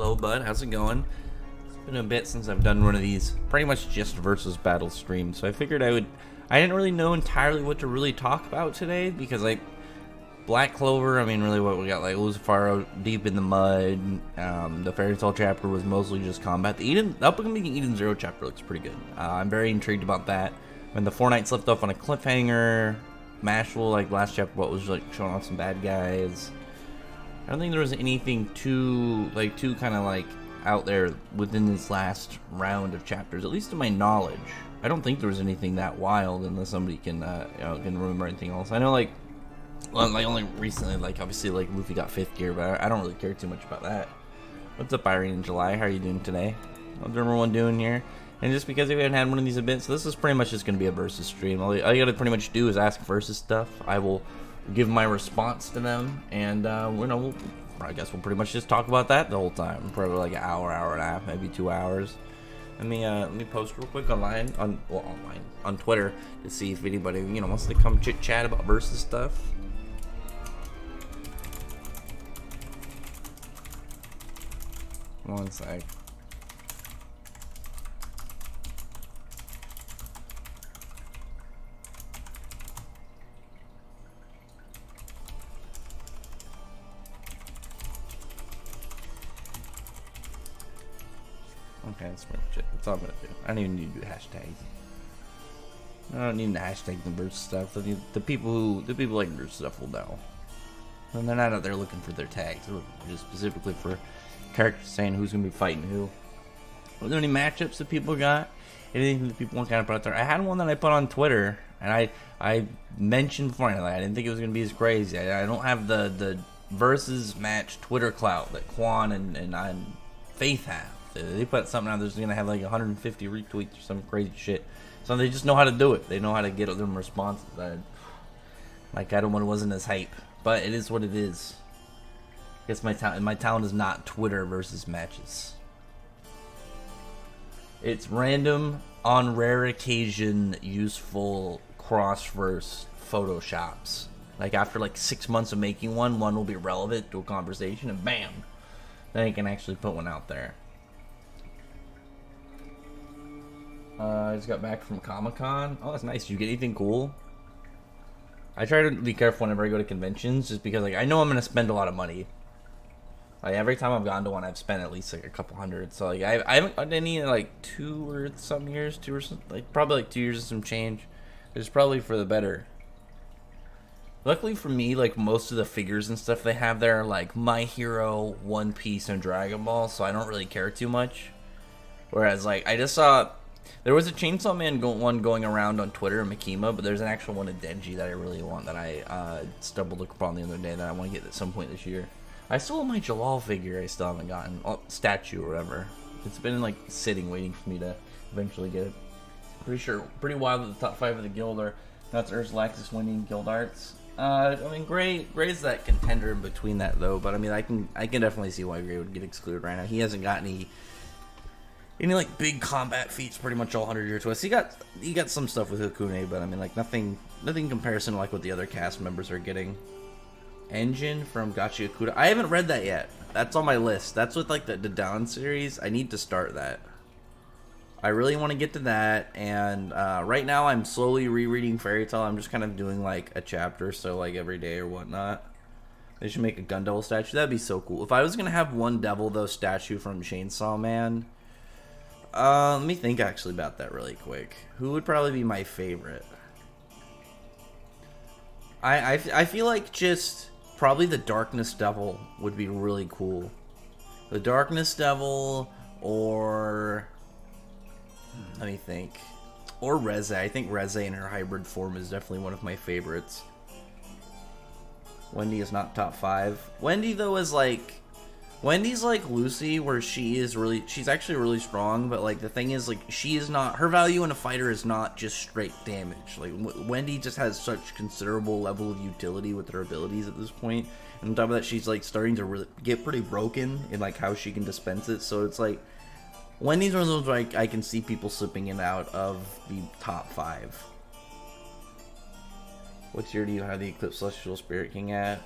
Hello, bud. How's it going? It's been a bit since I've done one of these pretty much just versus battle streams, so I figured I didn't really know entirely what to really talk about today because, like, Black Clover, I mean, really what we got, like, Lucifero, Deep in the Mud, the Fairy Tail chapter was mostly just combat. The upcoming Eden Zero chapter looks pretty good. I'm very intrigued about that. When the Four Knights left off on a cliffhanger, Mashable, like, last chapter, what was, like, showing off some bad guys. I don't think there was anything too kind of, like, out there within this last round of chapters, at least to my knowledge. I don't think there was anything that wild, unless somebody can remember anything else. I know, like only recently, like, obviously, like, Luffy got 5th gear, but I don't really care too much about that. What's up, Irene in July? How are you doing today? How's everyone doing here? And just because we haven't had one of these events, so this is pretty much just going to be a versus stream. All you gotta pretty much do is ask versus stuff. I will give my response to them, and I guess we'll pretty much just talk about that the whole time. Probably like an hour and a half, maybe 2 hours. Let me post real quick on Twitter to see if anybody wants to come chit chat about versus stuff. One sec. Okay, that's pretty much it. That's all I'm gonna do. I don't even need to do hashtags. I don't need to hashtag the versus stuff. The people like versus stuff will know. And they're not out there looking for their tags. They're looking just specifically for characters saying who's gonna be fighting who. Are there any matchups that people got? Anything that people want to kind of put out there? I had one that I put on Twitter, and I mentioned before, I didn't think it was gonna be as crazy. I don't have the versus match Twitter clout that Quan and Faith have. They put something out there's gonna have like 150 retweets or some crazy shit. So they just know how to do it. They know how to get them responses. Like, I don't want, it wasn't as hype, but it is what it is. I guess my talent is not Twitter versus matches. It's random, on rare occasion, useful cross-verse photoshops. Like, after like 6 months of making one will be relevant to a conversation, and bam, then you can actually put one out there. I just got back from Comic-Con. Oh, that's nice. Did you get anything cool? I try to be careful whenever I go to conventions, just because, like, I know I'm gonna spend a lot of money. Like, every time I've gone to one, I've spent at least like a couple hundred. So, like, I haven't gotten any in like 2 or some years, probably like 2 years and some change. It's probably for the better. Luckily for me, like, most of the figures and stuff they have there are like My Hero, One Piece, and Dragon Ball, so I don't really care too much. Whereas, like, I just saw. There was a Chainsaw Man one going around on Twitter, Makima, but there's an actual one of Denji that I really want, that I stumbled upon the other day, that I want to get at some point this year. I still have my Jalal figure I still haven't gotten. Statue or whatever. It's been, like, sitting, waiting for me to eventually get it. Pretty wild that the top 5 of the guild are Nuts, Urslaxis, winning guild arts. I mean, Gray's that contender in between that, though, but I mean, I can definitely see why Gray would get excluded right now. He hasn't got any like big combat feats pretty much all 100 year twists. He got some stuff with Hakune, but I mean, like, nothing in comparison to like what the other cast members are getting. Engine from Gachi Akuda. I haven't read that yet. That's on my list. That's with like the Dawn series. I need to start that. I really want to get to that, and right now I'm slowly rereading Fairy Tail. I'm just kind of doing like a chapter, so like every day or whatnot. They should make a Gun Devil statue. That'd be so cool. If I was gonna have one Devil though statue from Chainsaw Man. Let me think actually about that really quick. Who would probably be my favorite? I feel like just probably the Darkness Devil would be really cool. The Darkness Devil, or let me think, or Reze. I think Reze in her hybrid form is definitely one of my favorites. Wendy is not top 5. Wendy though is like. Wendy's like Lucy, where she's actually really strong, but like the thing is, like, she is not, her value in a fighter is not just straight damage. Like, Wendy just has such considerable level of utility with her abilities at this point, and on top of that, she's like starting to really get pretty broken in like how she can dispense it. So it's like Wendy's one of those where I can see people slipping in and out of the top 5. What tier do you have the Eclipse Celestial Spirit King at?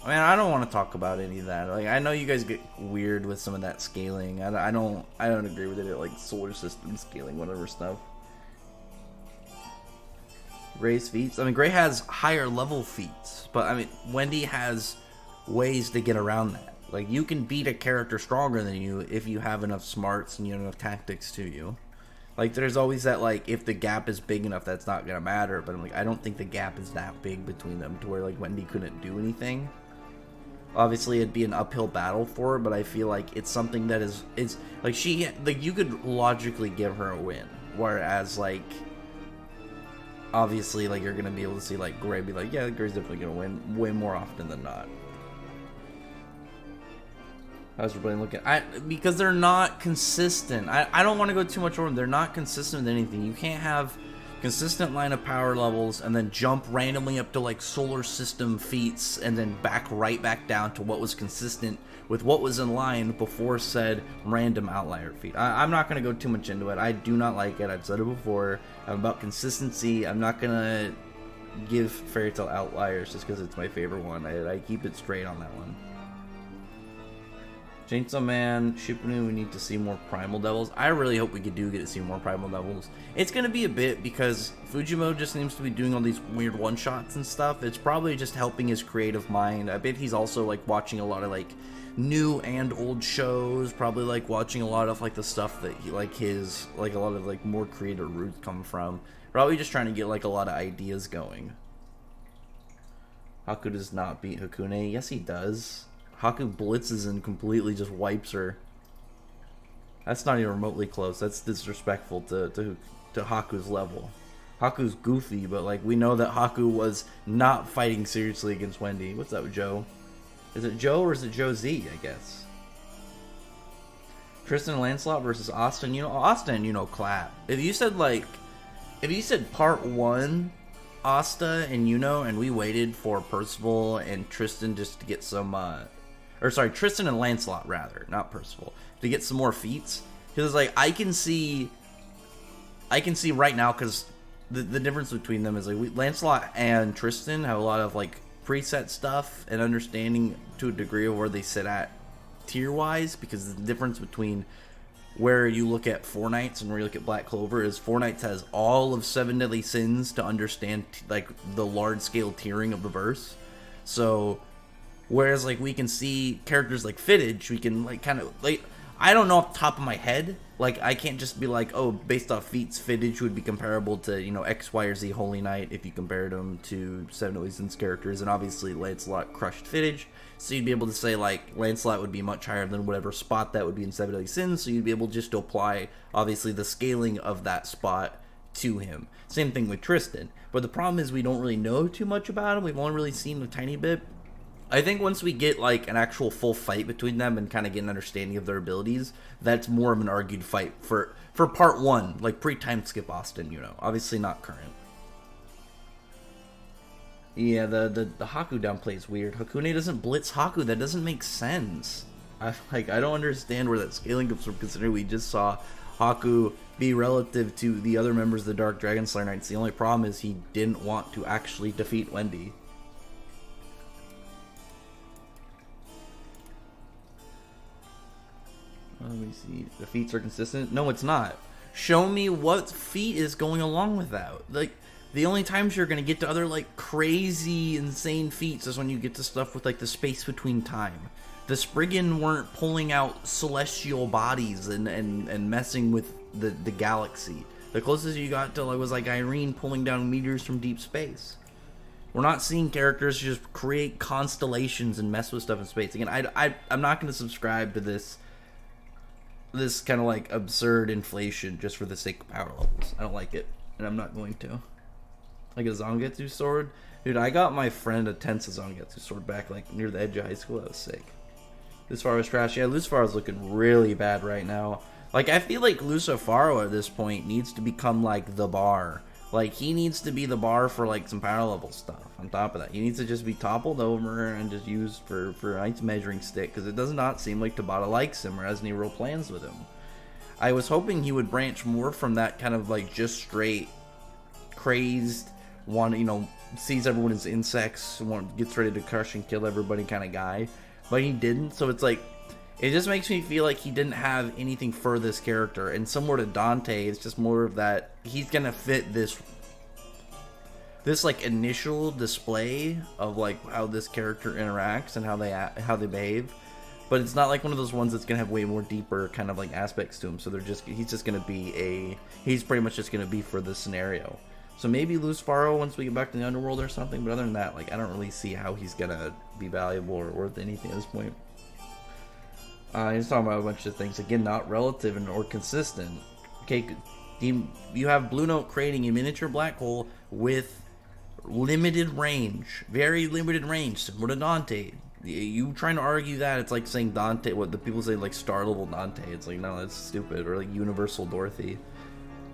I mean, I don't want to talk about any of that. Like, I know you guys get weird with some of that scaling. I don't agree with it. Like solar system scaling, whatever stuff. Gray's feats. I mean, Gray has higher level feats, but I mean, Wendy has ways to get around that. Like, you can beat a character stronger than you if you have enough smarts and you have enough tactics to you. Like, there's always that, like, if the gap is big enough, that's not gonna matter. But I'm like, I don't think the gap is that big between them to where, like, Wendy couldn't do anything. Obviously, it'd be an uphill battle for her, but I feel like it's something that is like, you could logically give her a win. Whereas, like, obviously, like, you're gonna be able to see, like, Gray be like, yeah, Gray's definitely gonna win way more often than not. How's everybody looking? Because they're not consistent. I don't want to go too much over them. They're not consistent with anything. You can't have consistent line of power levels and then jump randomly up to like solar system feats and then right back down to what was consistent with what was in line before said random outlier feat. I'm not going to go too much into it. I do not like it. I've said it before. I'm about consistency. I'm not going to give Fairy Tail outliers just because it's my favorite one. I keep it straight on that one. Chainsaw Man, Shippuden, we need to see more Primal Devils. I really hope we get to see more Primal Devils. It's going to be a bit because Fujimo just seems to be doing all these weird one-shots and stuff. It's probably just helping his creative mind. I bet he's also like watching a lot of like new and old shows, probably like watching a lot of like the stuff that he like his like a lot of like more creative roots come from. Probably just trying to get like a lot of ideas going. Haku does not beat Hakune. Yes, he does. Haku blitzes and completely just wipes her. That's not even remotely close. That's disrespectful to Haku's level. Haku's goofy, but like we know that Haku was not fighting seriously against Wendy. What's up, Joe? Is it Joe or is it Joe Z, I guess? Tristan and Lancelot versus Austin. You know, Austin, you know, clap. If you said part 1, Asta and Yuno, and we waited for Percival and Tristan just to get some Tristan and Lancelot rather, not Percival, to get some more feats. Because like I can see right now, because the difference between them is like Lancelot and Tristan have a lot of like preset stuff and understanding to a degree of where they sit at tier wise. Because the difference between where you look at Four Knights and where you look at Black Clover is Four Knights has all of 7 Deadly Sins to understand like the large scale tiering of the verse. So whereas like we can see characters like Fittich, we can like kind of like, I don't know off the top of my head, like I can't just be like, oh, based off feats, Fittich would be comparable to, you know, X, Y, or Z Holy Knight if you compared him to 7 Deadly Sins characters, and obviously Lancelot crushed Fittich, so you'd be able to say like Lancelot would be much higher than whatever spot that would be in 7 Deadly Sins, so you'd be able just to apply obviously the scaling of that spot to him. Same thing with Tristan, but the problem is we don't really know too much about him. We've only really seen a tiny bit. I think once we get like an actual full fight between them and kind of get an understanding of their abilities, that's more of an argued fight for part 1, like pre-time skip Austin, you know, obviously not current. Yeah, the Haku downplay is weird. Hakune doesn't blitz Haku. That doesn't make sense. I don't understand where that scaling comes from, considering we just saw Haku be relative to the other members of the Dark Dragon Slayer Knights. The only problem is he didn't want to actually defeat Wendy. Let me see. The feats are consistent? No, it's not. Show me what feat is going along with that. Like, the only times you're going to get to other, like, crazy, insane feats is when you get to stuff with, like, the space between time. The Spriggan weren't pulling out celestial bodies and messing with the galaxy. The closest you got to was, like, Irene pulling down meteors from deep space. We're not seeing characters just create constellations and mess with stuff in space. Again, I'm not going to subscribe to this kind of like absurd inflation just for the sake of power levels. I don't like it, and I'm not going to. Like a Zangetsu sword? Dude, I got my friend a Tensa Zangetsu sword back like near the edge of high school. That was sick. Lucifaro was trash. Yeah, Lucifaro's looking really bad right now. Like, I feel like Lucifaro at this point needs to become like the bar. Like, he needs to be the bar for like some power level stuff. On top of that, he needs to just be toppled over and just used for a nice measuring stick, because it does not seem like Tabata likes him or has any real plans with him. I was hoping he would branch more from that kind of like just straight crazed sees everyone as insects, gets ready to crush and kill everybody kind of guy, but he didn't. So it's like, it just makes me feel like he didn't have anything for this character. And similar to Dante, it's just more of that he's gonna fit this like initial display of like how this character interacts and how they behave. But it's not like one of those ones that's gonna have way more deeper kind of like aspects to him. So he's pretty much just gonna be for this scenario. So maybe lose Faro once we get back to the underworld or something. But other than that, like, I don't really see how he's gonna be valuable or worth anything at this point. He's talking about a bunch of things, again, not relative or consistent. Okay, you have Blue Note creating a miniature black hole with limited range, very limited range, similar to Dante. You trying to argue that, it's like saying Dante, what the people say, like star level Dante. It's like, no, that's stupid. Or like universal Dorothy.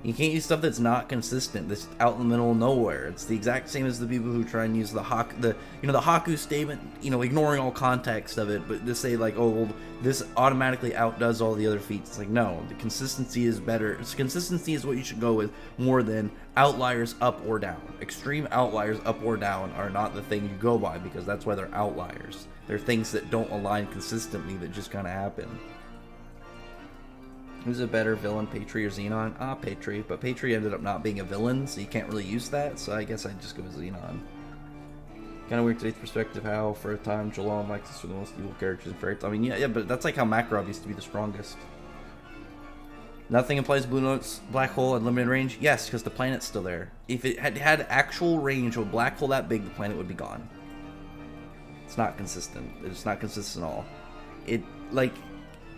You can't use stuff that's not consistent, that's out in the middle of nowhere. It's the exact same as the people who try and use the Haku statement, ignoring all context of it, but to say like, oh, well, this automatically outdoes all the other feats. It's like, no, the consistency is better. Consistency is what you should go with more than outliers up or down. Extreme outliers up or down are not the thing you go by, because that's why they're outliers. They're things that don't align consistently, that just kind of happen. Who's a better villain, Patri or Xenon? Patri, but Patri ended up not being a villain, so you can't really use that, so I guess I'd just go with Xenon. Kind of weird today's perspective how, for a time, Jalal and Lexus were the most evil characters in Fairy Tail. I mean, yeah, but that's like how Makarov used to be the strongest. Nothing implies Blue Note's black hole at limited range? Yes, because the planet's still there. If it had actual range of a black hole that big, the planet would be gone. It's not consistent. It's not consistent at all.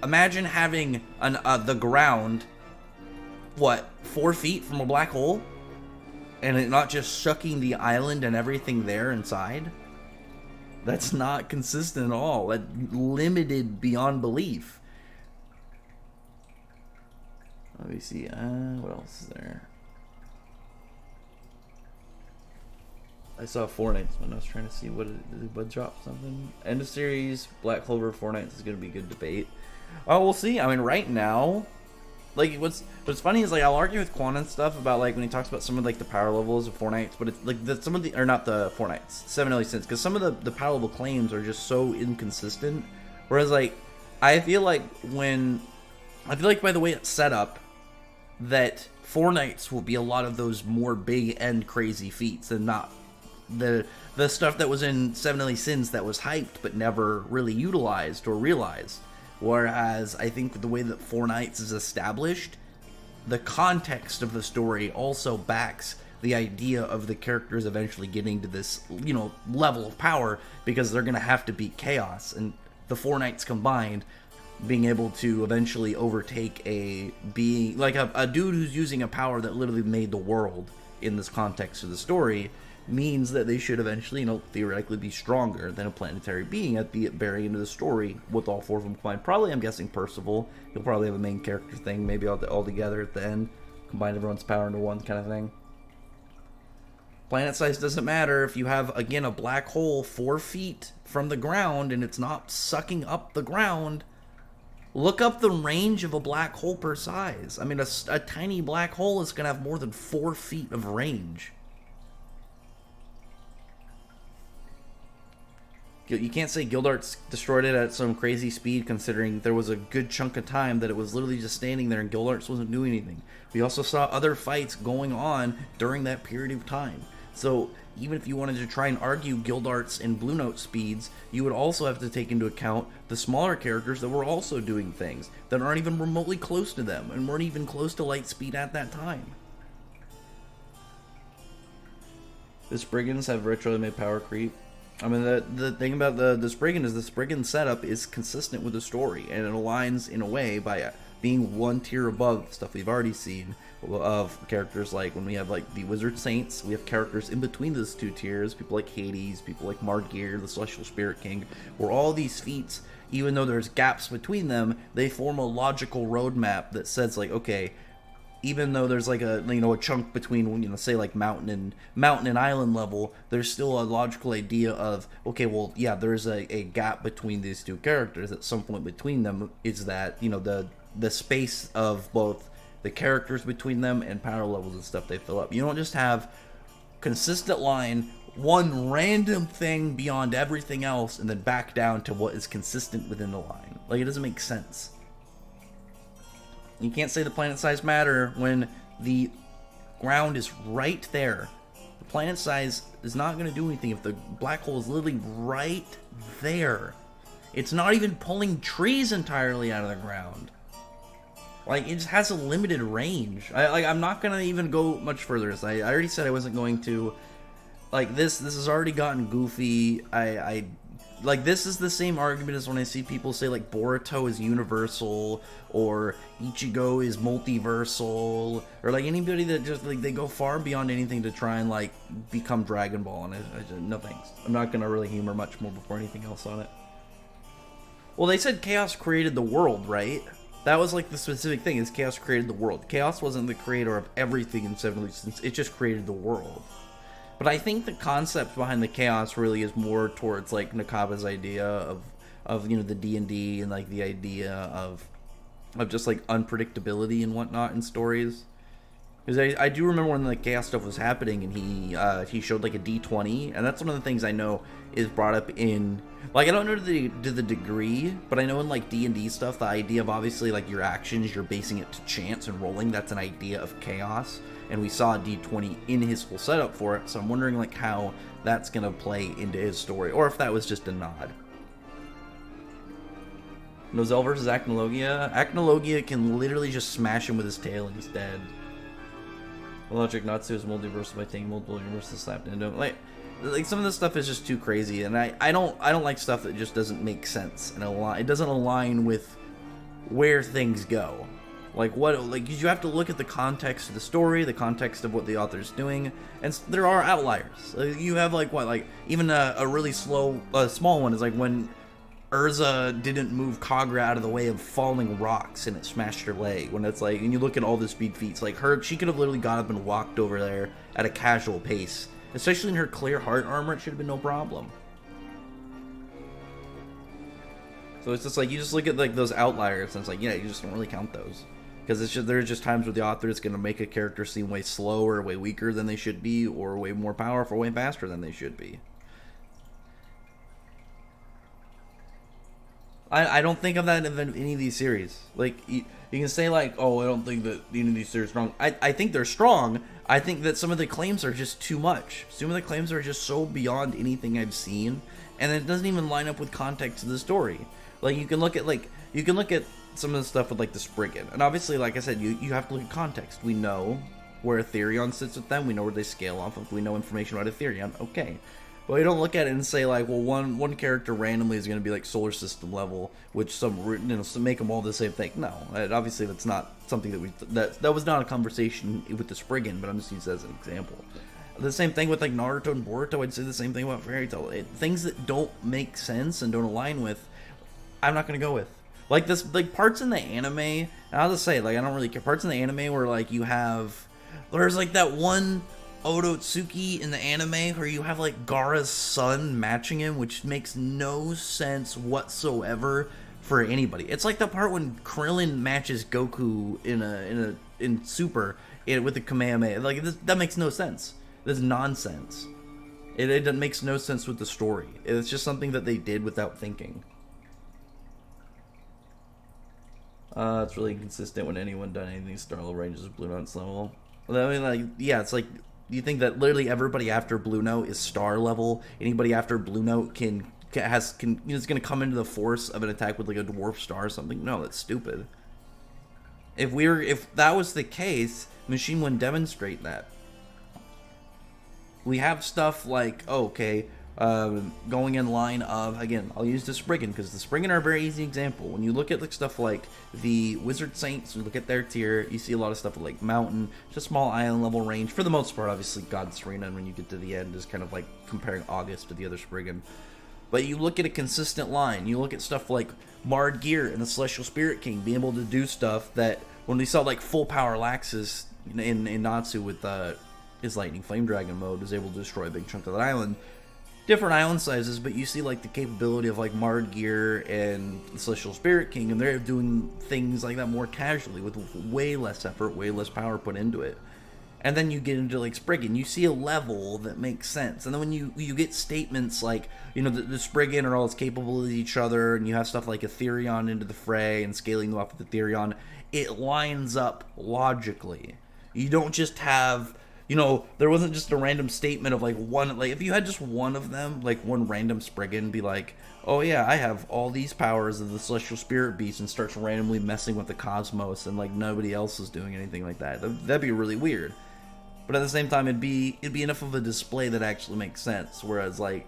Imagine having the ground, 4 feet from a black hole? And it not just sucking the island and everything there inside? That's not consistent at all. That's limited beyond belief. Let me see, what else is there? I saw Four Knights when I was trying to see did the Bud drop something? End of series, Black Clover, Four Knights is going to be a good debate. Oh, we'll see. I mean, right now, like, what's funny is, like, I'll argue with Quan and stuff about, like, when he talks about some of, like, the power levels of Four Knights, but it's, like, not the Four Knights, Seven Deadly Sins, because some of the power level claims are just so inconsistent, whereas, like, I feel like by the way it's set up, that Four Knights will be a lot of those more big and crazy feats, and not the stuff that was in Seven Deadly Sins that was hyped, but never really utilized or realized. Whereas I think the way that Four Knights is established, the context of the story also backs the idea of the characters eventually getting to this, level of power, because they're going to have to beat Chaos. And the Four Knights combined being able to eventually overtake a being, like a dude who's using a power that literally made the world in this context of the story, means that they should eventually, theoretically be stronger than a planetary being at the very end of the story with all 4 of them combined. Probably, I'm guessing Percival. He'll probably have a main character thing, maybe all together at the end. Combine everyone's power into one kind of thing. Planet size doesn't matter if you have, again, a black hole 4 feet from the ground and it's not sucking up the ground. Look up the range of a black hole per size. I mean, a tiny black hole is going to have more than 4 feet of range. You can't say Gildarts destroyed it at some crazy speed, considering there was a good chunk of time that it was literally just standing there and Gildarts wasn't doing anything. We also saw other fights going on during that period of time. So even if you wanted to try and argue Gildarts and Blue Note speeds, you would also have to take into account the smaller characters that were also doing things that aren't even remotely close to them and weren't even close to light speed at that time. The Spriggans have retroly made power creep. I mean, the thing about the Spriggan is the Spriggan setup is consistent with the story, and it aligns in a way by being one tier above stuff we've already seen of characters like when we have like the Wizard Saints, we have characters in between those 2 tiers, people like Hades, people like Margeir, the Celestial Spirit King, where all these feats, even though there's gaps between them, they form a logical roadmap that says like, okay, even though there's like a chunk between, say like mountain and island level, there's still a logical idea of, okay, well, yeah, there's a gap between these 2 characters. At some point between them is that, the space of both the characters between them and power levels and stuff they fill up. You don't just have consistent line, one random thing beyond everything else, and then back down to what is consistent within the line. Like, it doesn't make sense. You can't say the planet size matter when the ground is right there. The planet size is not going to do anything if the black hole is literally right there. It's not even pulling trees entirely out of the ground. Like, it just has a limited range. I'm not going to even go much further. I already said I wasn't going to. Like, this has already gotten goofy. Like, this is the same argument as when I see people say, like, Boruto is universal, or Ichigo is multiversal, or, like, anybody that just, like, they go far beyond anything to try and, like, become Dragon Ball, and no thanks. I'm not gonna really humor much more before anything else on it. Well, they said Chaos created the world, right? That was, like, the specific thing, is Chaos created the world. Chaos wasn't the creator of everything in Seven Legions, it just created the world. But I think the concept behind the Chaos really is more towards, like, Nakaba's idea of you know, the D&D and, like, the idea of just, like, unpredictability and whatnot in stories. Because I do remember when the Chaos stuff was happening and he showed, like, a D20, and that's one of the things I know is brought up in, like, I don't know to the degree, but I know in, like, D&D stuff, the idea of obviously, like, your actions, you're basing it to chance and rolling, that's an idea of Chaos. And we saw a D20 in his full setup for it, so I'm wondering, like, how that's gonna play into his story, or if that was just a nod. Nozel versus Acnologia. Acnologia can literally just smash him with his tail and he's dead. Logic Natsu is multiversal by taking multiple universes slapped into him. Like some of this stuff is just too crazy, and I don't like stuff that just doesn't make sense and it doesn't align with where things go. Like, you have to look at the context of the story, the context of what the author's doing, and there are outliers. You have, like, even a really small one is, like, when Urza didn't move Kagra out of the way of falling rocks and it smashed her leg. When it's, like, and you look at all the speed feats, like, she could have literally got up and walked over there at a casual pace. Especially in her clear heart armor, it should have been no problem. So it's just, like, you just look at, like, those outliers, and it's like, yeah, you just don't really count those. Because there's just times where the author is going to make a character seem way slower, way weaker than they should be, or way more powerful, way faster than they should be. I don't think of that in any of these series. Like, you can say, like, oh, I don't think that any of these series are strong. I think they're strong. I think that some of the claims are just too much. Some of the claims are just so beyond anything I've seen, and it doesn't even line up with context of the story. Like, you can look at some of the stuff with, like, the Spriggan. And obviously, like I said, you have to look at context. We know where Aetherion sits with them. We know where they scale off of. We know information about Aetherion. Okay. But we don't look at it and say, like, well, one character randomly is going to be, like, solar system level, which make them all the same thing. No. Obviously, that's not something that was not a conversation with the Spriggan, but I'm just using it as an example. The same thing with, like, Naruto and Boruto. I'd say the same thing about Fairy Tail. Things that don't make sense and don't align with, I'm not going to go with. Like, parts in the anime, and I'll just say, like, I don't really care. Parts in the anime where, like, there's, like, that one Otsutsuki in the anime where you have, like, Gaara's son matching him, which makes no sense whatsoever for anybody. It's like the part when Krillin matches Goku in Super with the Kamehameha. Like, that makes no sense. This is nonsense. It makes no sense with the story. It's just something that they did without thinking. It's really inconsistent when anyone done anything Star Level ranges Blue Note's level. I mean, like, yeah, it's like, you think that literally everybody after Blue Note is Star level. Anybody after Blue Note is gonna come into the force of an attack with, like, a dwarf star or something? No, that's stupid. If that was the case, Machine wouldn't demonstrate that. We have stuff like, going in line of, again, I'll use the Spriggan, because the Spriggan are a very easy example. When you look at, like, stuff like the Wizard Saints, you look at their tier, you see a lot of stuff like Mountain, just small island level range. For the most part, obviously, God Serena, and when you get to the end, is kind of like comparing August to the other Spriggan. But you look at a consistent line, you look at stuff like Marred Gear and the Celestial Spirit King being able to do stuff that, when we saw, like, full power Laxus in Natsu with his Lightning Flame Dragon mode, is able to destroy a big chunk of that island. Different island sizes, but you see, like, the capability of, like, Marred Gear and the Celestial Spirit King, and they're doing things like that more casually with way less effort, way less power put into it. And then you get into like Spriggan, you see a level that makes sense. And then when you get statements like, you know, the Spriggan are all as capable as each other, and you have stuff like Etherion into the fray and scaling them up with Etherion, it lines up logically. You don't just have, you know, there wasn't just a random statement of like one, like if you had just one of them, like one random Spriggan be like, oh yeah, I have all these powers of the Celestial Spirit Beast, and starts randomly messing with the cosmos, and like nobody else is doing anything like that. That'd be really weird. But at the same time, it'd be enough of a display that actually makes sense. Whereas like,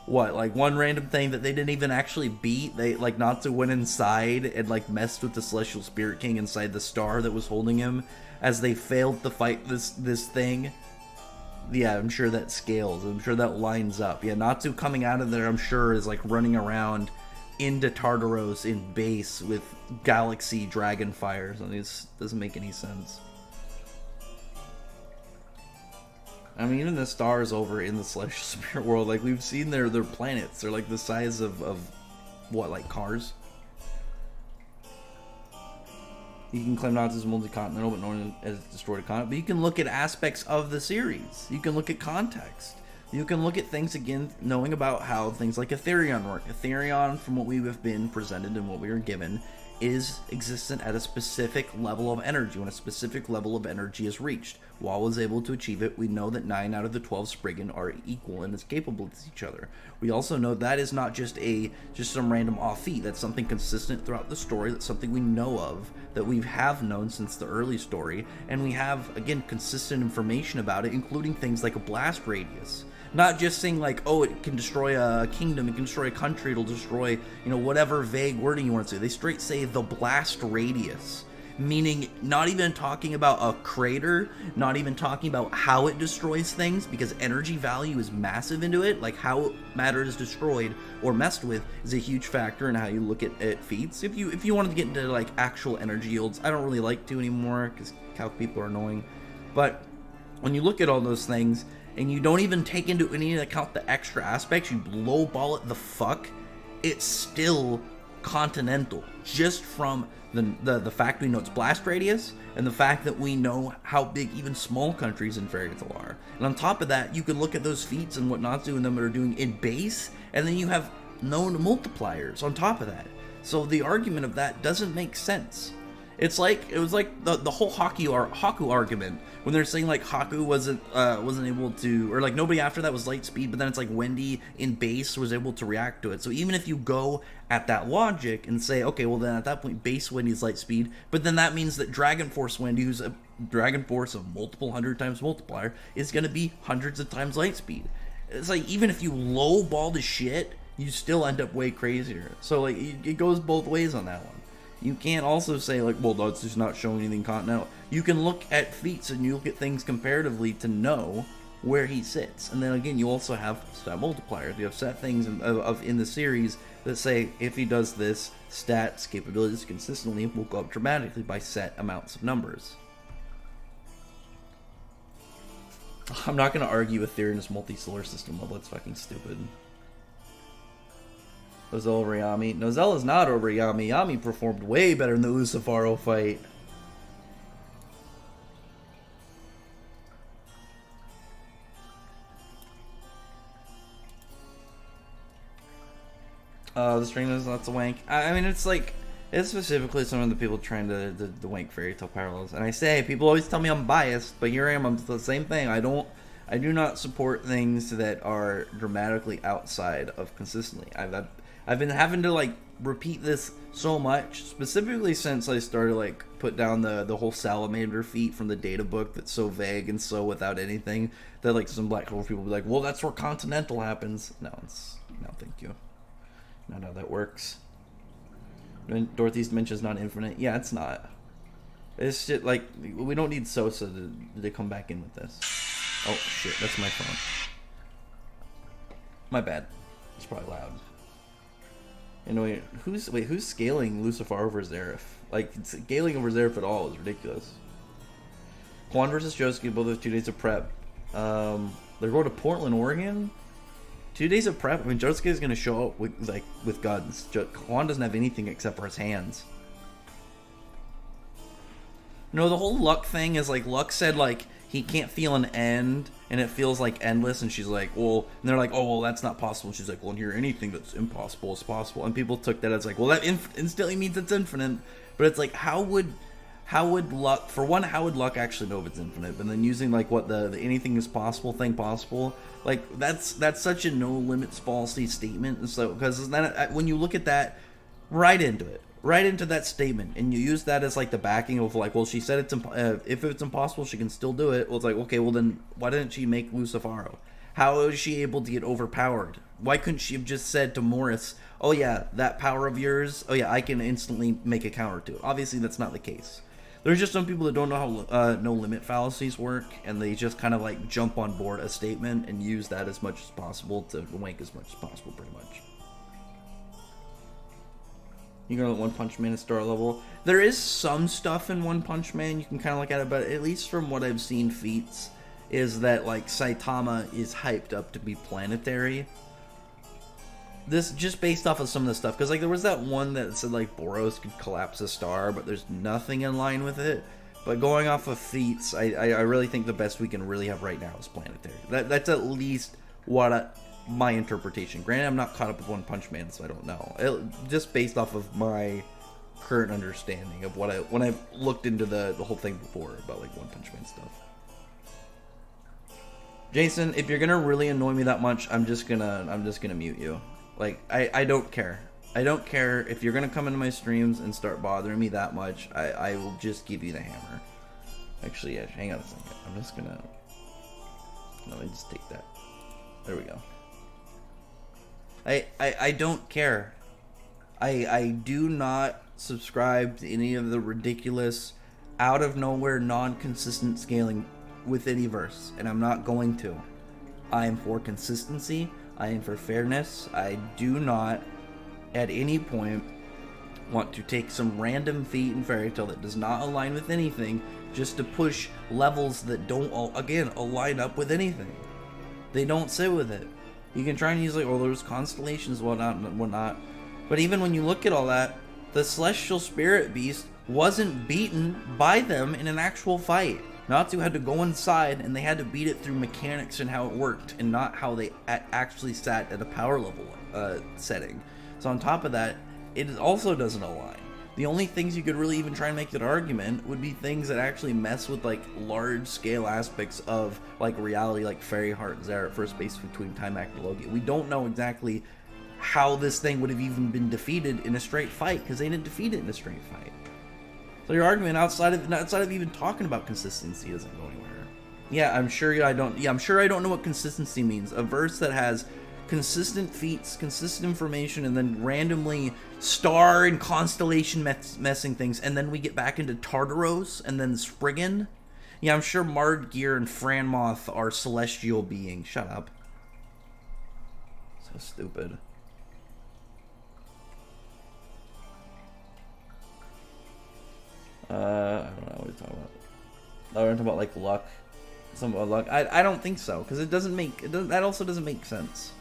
what, like one random thing that they didn't even actually beat, they like Natsu went inside and like messed with the Celestial Spirit King inside the star that was holding him as they failed to fight this thing. Yeah, I'm sure that scales. I'm sure that lines up. Yeah, Natsu coming out of there, I'm sure, is like running around into Tartaros in base with galaxy dragon fires. I mean, this doesn't make any sense. I mean, even the stars over in the Celestial Spirit world, like, we've seen their planets. They're, like, the size of what, like, cars? You can claim Natsu's multi-continental, but known as destroyed a continent. But you can look at aspects of the series. You can look at context. You can look at things, again, knowing about how things like Etherion work. Etherion, from what we have been presented and what we are given, is existent at a specific level of energy. When a specific level of energy is reached, Wall is able to achieve it. We know that 9 out of the 12 Spriggan are equal and as capable as each other. We also know that is not just some random off feat. That's something consistent throughout the story. That's something we know of, that we have known since the early story, and we have, again, consistent information about it, including things like a blast radius. Not just saying like, oh, it can destroy a kingdom, it can destroy a country, it'll destroy, you know, whatever vague wording you want to say. They straight say the blast radius, meaning not even talking about a crater, not even talking about how it destroys things, because energy value is massive into it. Like how matter is destroyed or messed with is a huge factor in how you look at feats. If you wanted to get into like actual energy yields, I don't really like to anymore because calc people are annoying. But when you look at all those things, and you don't even take into any account the extra aspects, you lowball it the fuck, it's still continental. Just from the fact we know it's blast radius, and the fact that we know how big even small countries in Fairy Tail are. And on top of that, you can look at those feats and what Natsu and them are doing in base, and then you have known multipliers on top of that. So the argument of that doesn't make sense. It was like the whole Haku argument, when they're saying like Haku wasn't able to, or like nobody after that was light speed, but then it's like Wendy in base was able to react to it. So even if you go at that logic and say, okay, well then at that point base Wendy's light speed, but then that means that Dragon Force Wendy, who's a Dragon Force of multiple 100 times multiplier, is going to be hundreds of times light speed. It's like, even if you lowball the shit, you still end up way crazier. So like it goes both ways on that one. You can't also say like, well, that's just not showing anything continental. You can look at feats and you look at things comparatively to know where he sits. And then again, you also have stat multipliers. You have set things in the series that say if he does this, stats, capabilities consistently will go up dramatically by set amounts of numbers. I'm not going to argue with Therian's multi-solar system level. It's fucking stupid. Nozell over Yami. Nozell is not over Yami. Yami performed way better in the Lucifaro fight. The stream is not to wank. I mean, it's like, it's specifically some of the people trying to wank Fairy Tail parallels. And I say, people always tell me I'm biased, but here I am, I'm the same thing. I do not support things that are dramatically outside of consistently. I've been having to like repeat this so much, specifically since I started like put down the whole salamander feat from the data book that's so vague and so without anything that like some Black Hole people be like, well, that's where Continental happens. No, thank you. Not how that works. Dorothy's dimension is not infinite. Yeah, it's not. It's shit like, we don't need Sosa to come back in with this. Oh shit, that's my phone. My bad. It's probably loud. Anyway, who's scaling Lucifar over Zeref? Like, scaling over Zeref at all is ridiculous. Quan versus Josuke, both have 2 days of prep. They're going to Portland, Oregon? 2 days of prep? I mean, Josuke is going to show up with guns. Quan doesn't have anything except for his hands. No, the whole Luck thing is like, Luck said like, he can't feel an end, and it feels like endless. And she's like, well, and they're like, oh, well, that's not possible. And she's like, well, here, anything that's impossible is possible. And people took that as like, well, that instantly means it's infinite. But it's like, how would luck, for one, how would luck actually know if it's infinite? But then using like what the anything is possible thing possible, like that's such a no limits falsy statement. And so because then when you look at that, right into that statement, and you use that as like the backing of like, well, she said it's if it's impossible, she can still do it. Well, it's like, okay, well then why didn't she make Lucifaro? How was she able to get overpowered? Why couldn't she have just said to Morris, oh yeah, that power of yours, oh yeah, I can instantly make a counter to it? Obviously that's not the case. There's just some people that don't know how no limit fallacies work, and they just kind of like jump on board a statement and use that as much as possible to wank as much as possible, pretty much. You go to One Punch Man at star level. There is some stuff in One Punch Man you can kind of look at it, but at least from what I've seen feats, is that like Saitama is hyped up to be planetary. This just based off of some of the stuff, because like there was that one that said like Boros could collapse a star, but there's nothing in line with it. But going off of feats, I really think the best we can really have right now is planetary. That's at least what my interpretation. Granted, I'm not caught up with One Punch Man, so I don't know. Just based off of my current understanding of what when I've looked into the whole thing before about like One Punch Man stuff. Jason, if you're gonna really annoy me that much, I'm just gonna mute you. Like, I don't care. I don't care if you're gonna come into my streams and start bothering me that much. I will just give you the hammer. Actually, yeah, hang on a second. I'm just gonna... Let me just take that. There we go. I don't care. I do not subscribe to any of the ridiculous, out of nowhere, non-consistent scaling with any verse, and I'm not going to. I am for consistency. I am for fairness. I do not, at any point, want to take some random feat in Fairy Tail that does not align with anything just to push levels that don't, again, align up with anything. They don't sit with it. You can try and use like, oh, there's constellations, whatnot. But even when you look at all that, the Celestial Spirit Beast wasn't beaten by them in an actual fight. Natsu had to go inside, and they had to beat it through mechanics and how it worked, and not how they actually sat at a power level setting. So on top of that, it also doesn't align. The only things you could really even try and make that argument would be things that actually mess with like large scale aspects of like reality, like Fairy Heart Zera at first base between Timac and Logia. We don't know exactly how this thing would have even been defeated in a straight fight, because they didn't defeat it in a straight fight. So your argument outside of even talking about consistency doesn't go anywhere. Yeah, I'm sure I don't know what consistency means. A verse that has consistent feats, consistent information, and then randomly star and constellation messing things, and then we get back into Tartaros and then Spriggan. Yeah, I'm sure Mardgear and Franmoth are celestial beings. Shut up. So stupid. I don't know what you're talking about. Oh, we're talking about like luck. Something about luck. I don't think so, because that also doesn't make sense.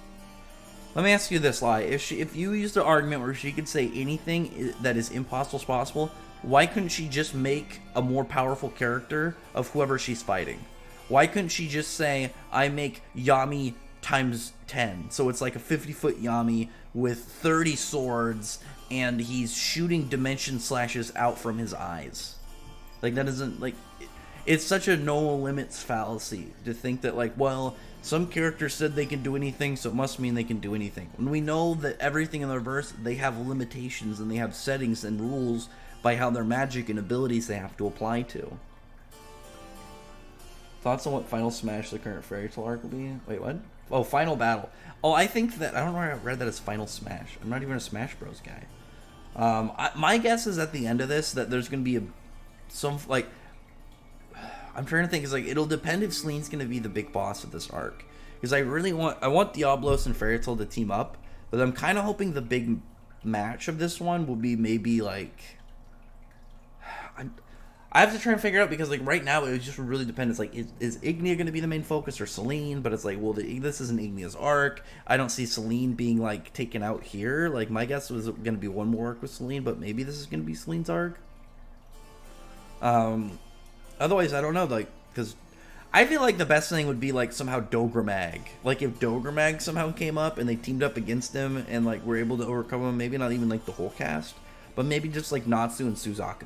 Let me ask you this, Lai. If you used an argument where she could say anything that is impossible is possible, why couldn't she just make a more powerful character of whoever she's fighting? Why couldn't she just say, I make Yami times 10? So it's like a 50-foot Yami with 30 swords, and he's shooting dimension slashes out from his eyes. Like, that isn't, like... It's such a no limits fallacy to think that, like, well, some characters said they can do anything, so it must mean they can do anything. When we know that everything in the verse, they have limitations and they have settings and rules by how their magic and abilities they have to apply to. Thoughts on what Final Smash the current Fairy Tail arc will be? Wait, what? Oh, Final Battle. Oh, I think that... I don't know why I read that as Final Smash. I'm not even a Smash Bros. Guy. My guess is at the end of this that there's going to be some, like... I'm trying to think, it's like, it'll depend if Selene's going to be the big boss of this arc. Because I want Diablos and Fairy Tail to team up, but I'm kind of hoping the big match of this one will be maybe, like... I have to try and figure out, because, like, right now, it just really depends. It's like, is Ignia going to be the main focus, or Selene? But it's like, well, this is an Ignia's arc. I don't see Selene being, like, taken out here. Like, my guess was going to be one more arc with Selene, but maybe this is going to be Selene's arc. Otherwise, I don't know, like, because I feel like the best thing would be like somehow Dogramag. Like if Dogramag somehow came up and they teamed up against him and like were able to overcome him. Maybe not even like the whole cast, but maybe just like Natsu and Suzaku.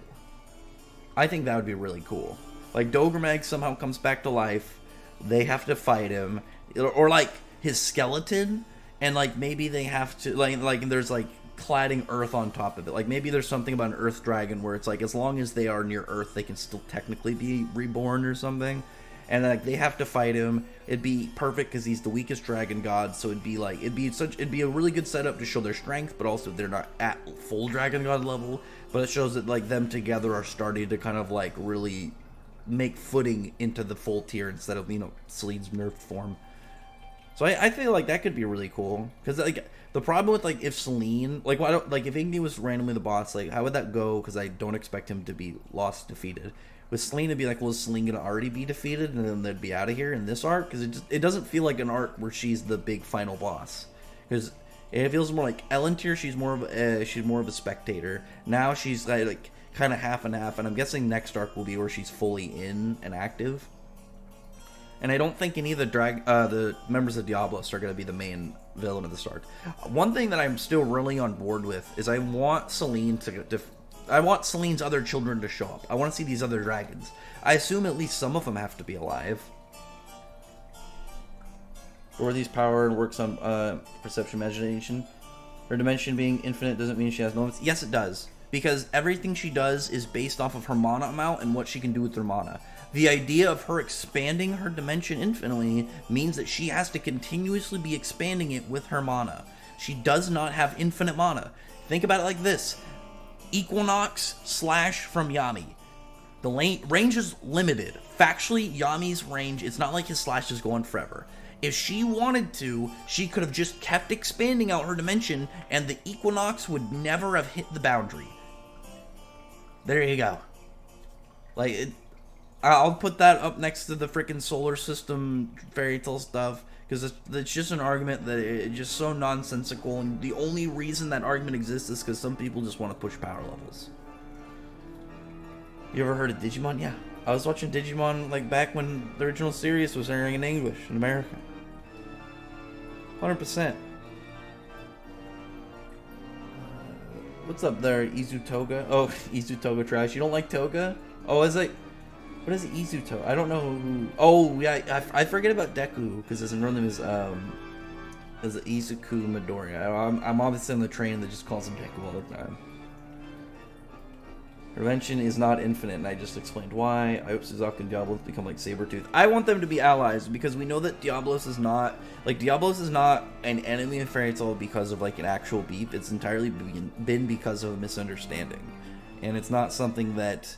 I think that would be really cool. Like Dogramag somehow comes back to life. They have to fight him, or like his skeleton, and like maybe they have to like there's like cladding Earth on top of it. Like maybe there's something about an Earth dragon where it's like as long as they are near Earth, they can still technically be reborn or something. And like they have to fight him. It'd be perfect because he's the weakest dragon god. So it'd be like it'd be a really good setup to show their strength, but also they're not at full dragon god level. But it shows that like them together are starting to kind of like really make footing into the full tier instead of Celine's nerfed form. So I feel like that could be really cool because like the problem with like if Celine like why don't like if Igni was randomly the boss, like how would that go? Because I don't expect him to be defeated. With Celine, it'd be like, well, is Celine gonna already be defeated, and then they'd be out of here in this arc? Because it doesn't feel like an arc where she's the big final boss. Because it feels more like Ellen tier. She's more of a spectator. Now she's like kind of half and half, and I'm guessing next arc will be where she's fully in and active. And I don't think any of the members of Diablos are gonna be the main villain of this arc. One thing that I'm still really on board with is I want Celine I want Celine's other children to show up. I want to see these other dragons. I assume at least some of them have to be alive. Dorothy's power works on perception imagination. Her dimension being infinite doesn't mean she has no limits. Yes, it does. Because everything she does is based off of her mana amount and what she can do with her mana. The idea of her expanding her dimension infinitely means that she has to continuously be expanding it with her mana. She does not have infinite mana. Think about it like this. Equinox slash from Yami. The range is limited. Factually, Yami's range, it's not like his slash is going forever. If she wanted to, she could have just kept expanding out her dimension and the Equinox would never have hit the boundary. There you go. Like, I'll put that up next to the freaking solar system fairy tale stuff. Because it's just an argument that it's just so nonsensical, and the only reason that argument exists is because some people just want to push power levels. You ever heard of Digimon? Yeah. I was watching Digimon like back when the original series was airing in English in America. 100%. What's up there, Izu Toga? Oh, Izu Toga trash. You don't like Toga? Oh, is it... What is Izuto? I don't know who... Oh, yeah, I forget about Deku, because his real name is Izuku Midoriya. I'm obviously on the train that just calls him Deku all the time. Prevention is not infinite, and I just explained why. I hope Suzaku and Diablos become like Sabretooth. I want them to be allies, because we know that Diablos is not... Like, Diablos is not an enemy in Fairy Tail because of, like, an actual beef. It's entirely been because of a misunderstanding. And it's not something that...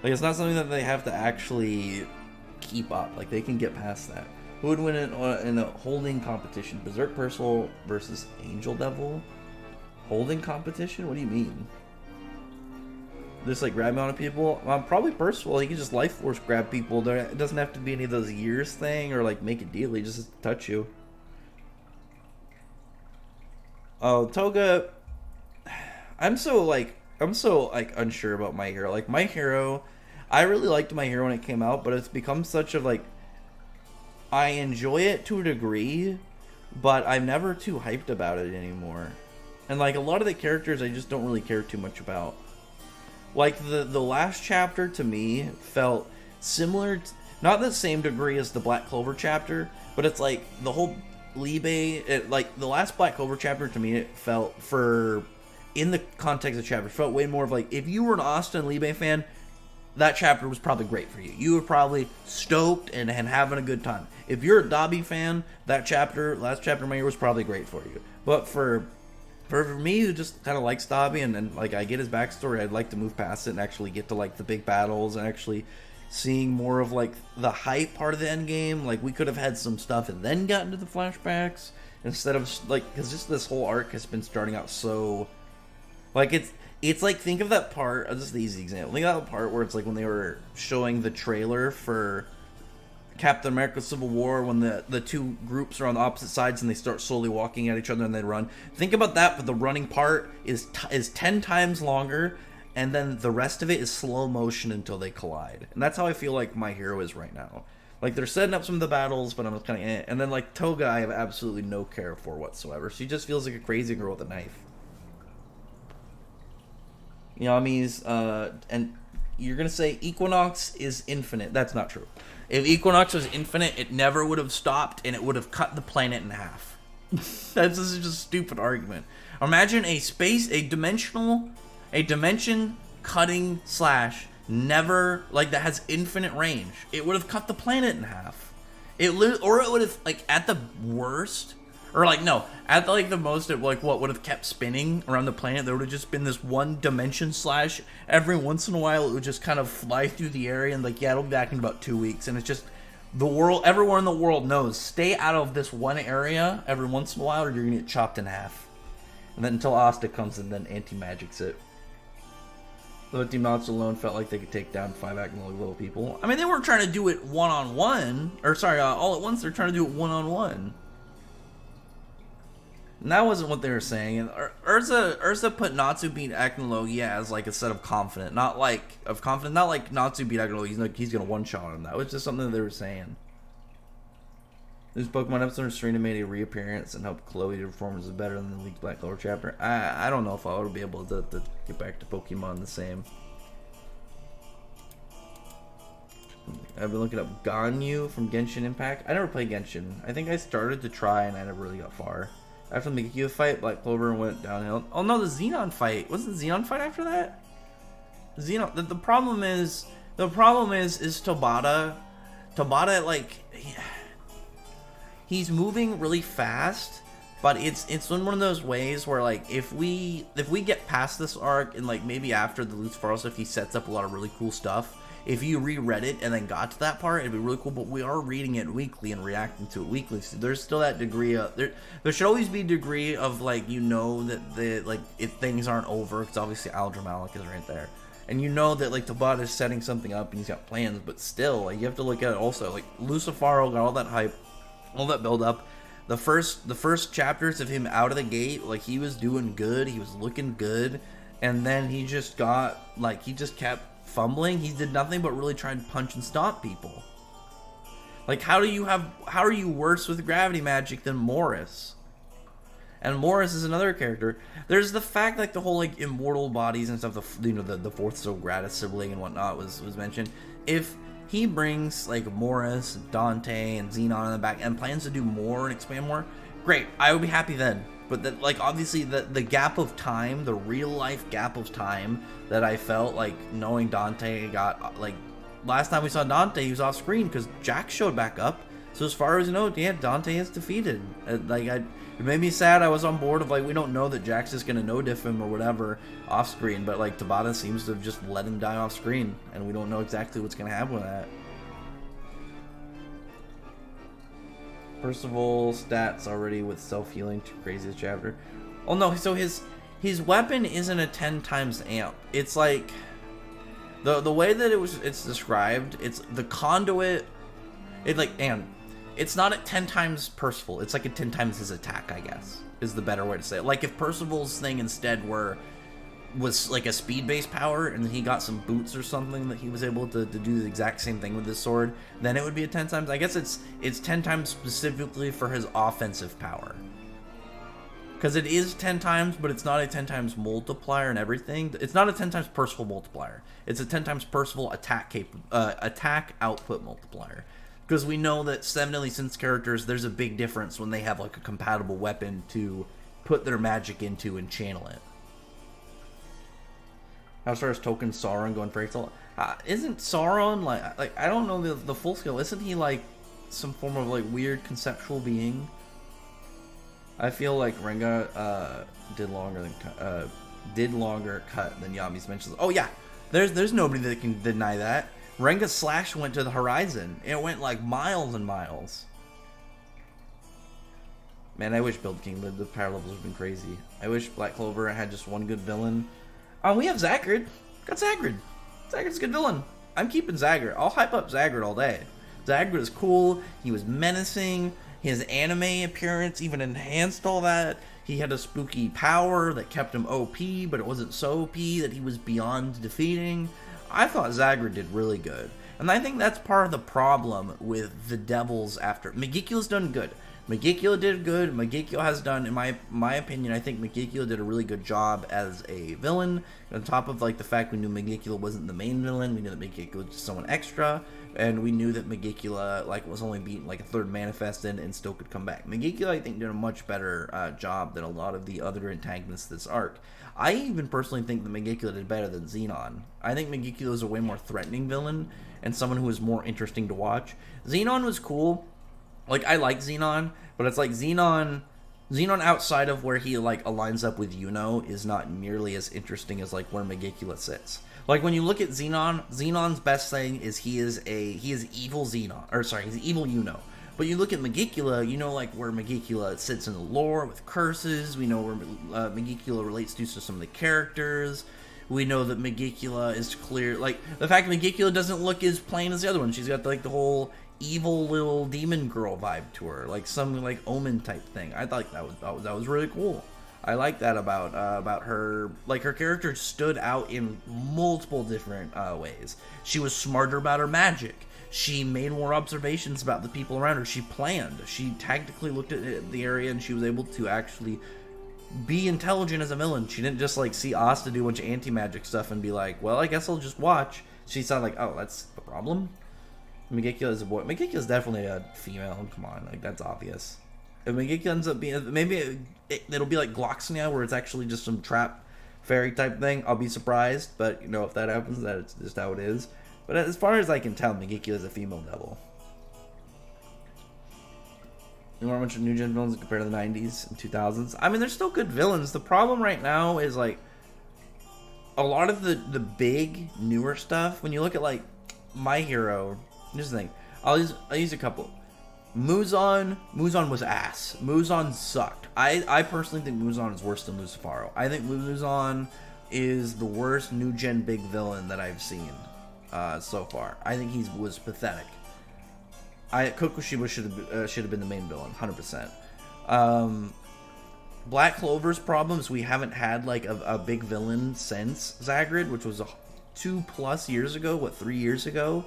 Like, it's not something that they have to actually keep up. Like, they can get past that. Who would win in a holding competition? Berserk Percival versus Angel Devil? Holding competition? What do you mean? Just, like, grabbing onto people? Probably Percival. He can just Life Force grab people. It doesn't have to be any of those years thing or, like, make a deal. He just touch you. Oh, Toga... I'm so unsure about My Hero. Like, My Hero, I really liked My Hero when it came out, but it's become such a, like, I enjoy it to a degree, but I'm never too hyped about it anymore. And, like, a lot of the characters I just don't really care too much about. Like, the last chapter, to me, felt similar, not the same degree as the Black Clover chapter, but it's, like, the whole Libe, like, the last Black Clover chapter, to me, it felt in the context of the chapter, felt way more of like, if you were an Asta and Libe fan, that chapter was probably great for you. You were probably stoked and having a good time. If you're a Dabi fan, that last chapter of My Hero was probably great for you. But for me, who just kind of likes Dabi and like I get his backstory, I'd like to move past it and actually get to like the big battles and actually seeing more of like the hype part of the end game. Like we could have had some stuff and then gotten to the flashbacks instead of like, because just this whole arc has been starting out so... Like, it's like, think of that part, this is the easy example, think of that part where it's like when they were showing the trailer for Captain America Civil War, when the two groups are on the opposite sides and they start slowly walking at each other and they run. Think about that, but the running part is 10 times longer, and then the rest of it is slow motion until they collide. And that's how I feel like My Hero is right now. Like, they're setting up some of the battles, but I'm kind of eh. And then, like, Toga, I have absolutely no care for whatsoever. She just feels like a crazy girl with a knife. Yami's, and you're going to say Equinox is infinite. That's not true. If Equinox was infinite, it never would have stopped, and it would have cut the planet in half. This is just a stupid argument. Imagine a dimension-cutting slash never, like, that has infinite range. It would have cut the planet in half. Or it would have, like, at the worst, or like, no, at the, like, the most, it, like, what would have kept spinning around the planet, there would have just been this one dimension slash. Every once in a while, it would just kind of fly through the area, and, like, yeah, it'll be back in about 2 weeks, and it's just, the world, everywhere in the world knows, stay out of this one area every once in a while, or you're gonna get chopped in half. And then until Asta comes and then anti-magics it. The Team Knots alone felt like they could take down 5 acting little people. I mean, they weren't trying to do it one-on-one. Or, sorry, all at once. They're trying to do it one-on-one. And that wasn't what they were saying. And Urza put Natsu beat Aknologia as, like, a set of confident. Not like Natsu beat Aknologia. He's going to one-shot him. That was just something that they were saying. This Pokemon episode, Serena made a reappearance and helped Chloe to perform as better than the League Black Clover chapter. I don't know if I would be able to get back to Pokemon the same. I've been looking up Ganyu from Genshin Impact. I never played Genshin. I think I started to try and I never really got far. After the Megakyo fight, Black Clover went downhill. Oh no, the Xenon fight. Wasn't the Xenon fight after that? Xenon. The problem is Tabata. Tabata, like, he's moving really fast, but it's in one of those ways where, like, if we get past this arc and, like, maybe after the Lucifero stuff, he sets up a lot of really cool stuff. If you reread it and then got to that part, it'd be really cool, but we are reading it weekly and reacting to it weekly, so there's still that degree of, there should always be a degree of, like, you know that if things aren't over, because obviously Aldra Malik is right there. And you know that, like, Tabata is setting something up and he's got plans, but still, like, you have to look at it also. Like, Lucifero got all that hype, all that build up. The first chapters of him out of the gate, like, he was doing good, he was looking good, and then he just got, like, he just kept fumbling. He did nothing but really try and punch and stomp people. Like, how are you worse with gravity magic than Morris? And Morris is another character. There's the fact, like, the whole, like, immortal bodies and stuff, the fourth so gratis sibling and whatnot was mentioned. If he brings, like, Morris, Dante, and Xenon in the back and plans to do more and expand more, great, I would be happy then. But, that, like, obviously, the gap of time, the real-life gap of time that I felt, like, knowing Dante got, like, last time we saw Dante, he was off-screen because Jax showed back up. So as far as you know, yeah, Dante is defeated. It made me sad. I was on board of, like, we don't know that Jax is going to no-diff him or whatever off-screen, but, like, Tabata seems to have just let him die off-screen, and we don't know exactly what's going to happen with that. Percival stats already with self-healing, too crazy this chapter. Oh no, so his weapon isn't a 10 times amp. It's like the way that it's described, it's the conduit, it's not at 10 times Percival, it's like a 10 times his attack, I guess, is the better way to say it. Like, if Percival's thing instead was like a speed-based power, and then he got some boots or something that he was able to do the exact same thing with his sword, then it would be a 10 times. I guess it's 10 times specifically for his offensive power. Because it is 10 times, but it's not a 10 times multiplier and everything. It's not a 10 times Percival multiplier. It's a 10 times Percival attack output multiplier. Because we know that 7 Deadly Sins characters, there's a big difference when they have, like, a compatible weapon to put their magic into and channel it. As far as Token Sauron going for Excel, isn't Sauron like I don't know the full scale? Isn't he like some form of, like, weird conceptual being? I feel like Renga did longer cut than Yami's mentions. Oh yeah, there's nobody that can deny that. Renga's slash went to the horizon. It went, like, miles and miles. Man, I wish Build King the power levels would have been crazy. I wish Black Clover had just one good villain. Oh, we have Zagreed. Got Zagreed. Zagreed's a good villain. I'm keeping Zagreed. I'll hype up Zagreed all day. Zagreed is cool. He was menacing. His anime appearance even enhanced all that. He had a spooky power that kept him OP, but it wasn't so OP that he was beyond defeating. I thought Zagreed did really good. And I think that's part of the problem with the Devils after. Magicula's done good. Magicula did good. Magicula has done, in my opinion, I think Magicula did a really good job as a villain. On top of like the fact we knew Magicula wasn't the main villain, we knew that Magicula was just someone extra, and we knew that Magicula like was only beaten like a third manifested and still could come back. Magicula, I think, did a much better job than a lot of the other antagonists this arc. I even personally think that Magicula did better than Xenon. I think Magicula is a way more threatening villain and someone who is more interesting to watch. Xenon was cool. Like, I like Xenon, but it's like Xenon outside of where he, like, aligns up with Yuno is not nearly as interesting as, like, where Magicula sits. Like, when you look at Xenon, Xenon's best thing is he is evil Xenon, or sorry, he's evil Yuno. But you look at Magicula, you know, like, where Magicula sits in the lore with curses. We know where Magicula relates to some of the characters. We know that Magicula is clear. Like, the fact that Magicula doesn't look as plain as the other one. She's got, like, the whole evil little demon girl vibe to her, like some like Omen type thing. I thought that was really cool. I like that about her. Like, her character stood out in multiple different ways. She was smarter about her magic. She made more observations about the people around her. She planned. She tactically looked at the area, and she was able to actually be intelligent as a villain. She didn't just like see Asta do a bunch of anti-magic stuff and be like, well, I guess I'll just watch. She saw like, oh, that's the problem. Magicula is a boy. Magicula is definitely a female. Come on, like, that's obvious. If Magicula ends up being, maybe it'll be like Gloxnia, where it's actually just some trap fairy type thing. I'll be surprised, but you know, if that happens, that's just how it is. But as far as I can tell, Magicula is a female devil. You want a bunch of new gen villains compared to the 90s and 2000s? I mean, they're still good villains. The problem right now is like a lot of the big newer stuff. When you look at like My Hero. Here's the thing. I'll use a couple. Muzan was ass. Muzan sucked. I personally think Muzan is worse than Lucifaro. I think Muzan is the worst new gen big villain that I've seen so far. I think he was pathetic. Kokushiba should have been the main villain, 100%. Black Clover's problems, we haven't had like a big villain since Zagrid, which was 2+ years ago. What, 3 years ago?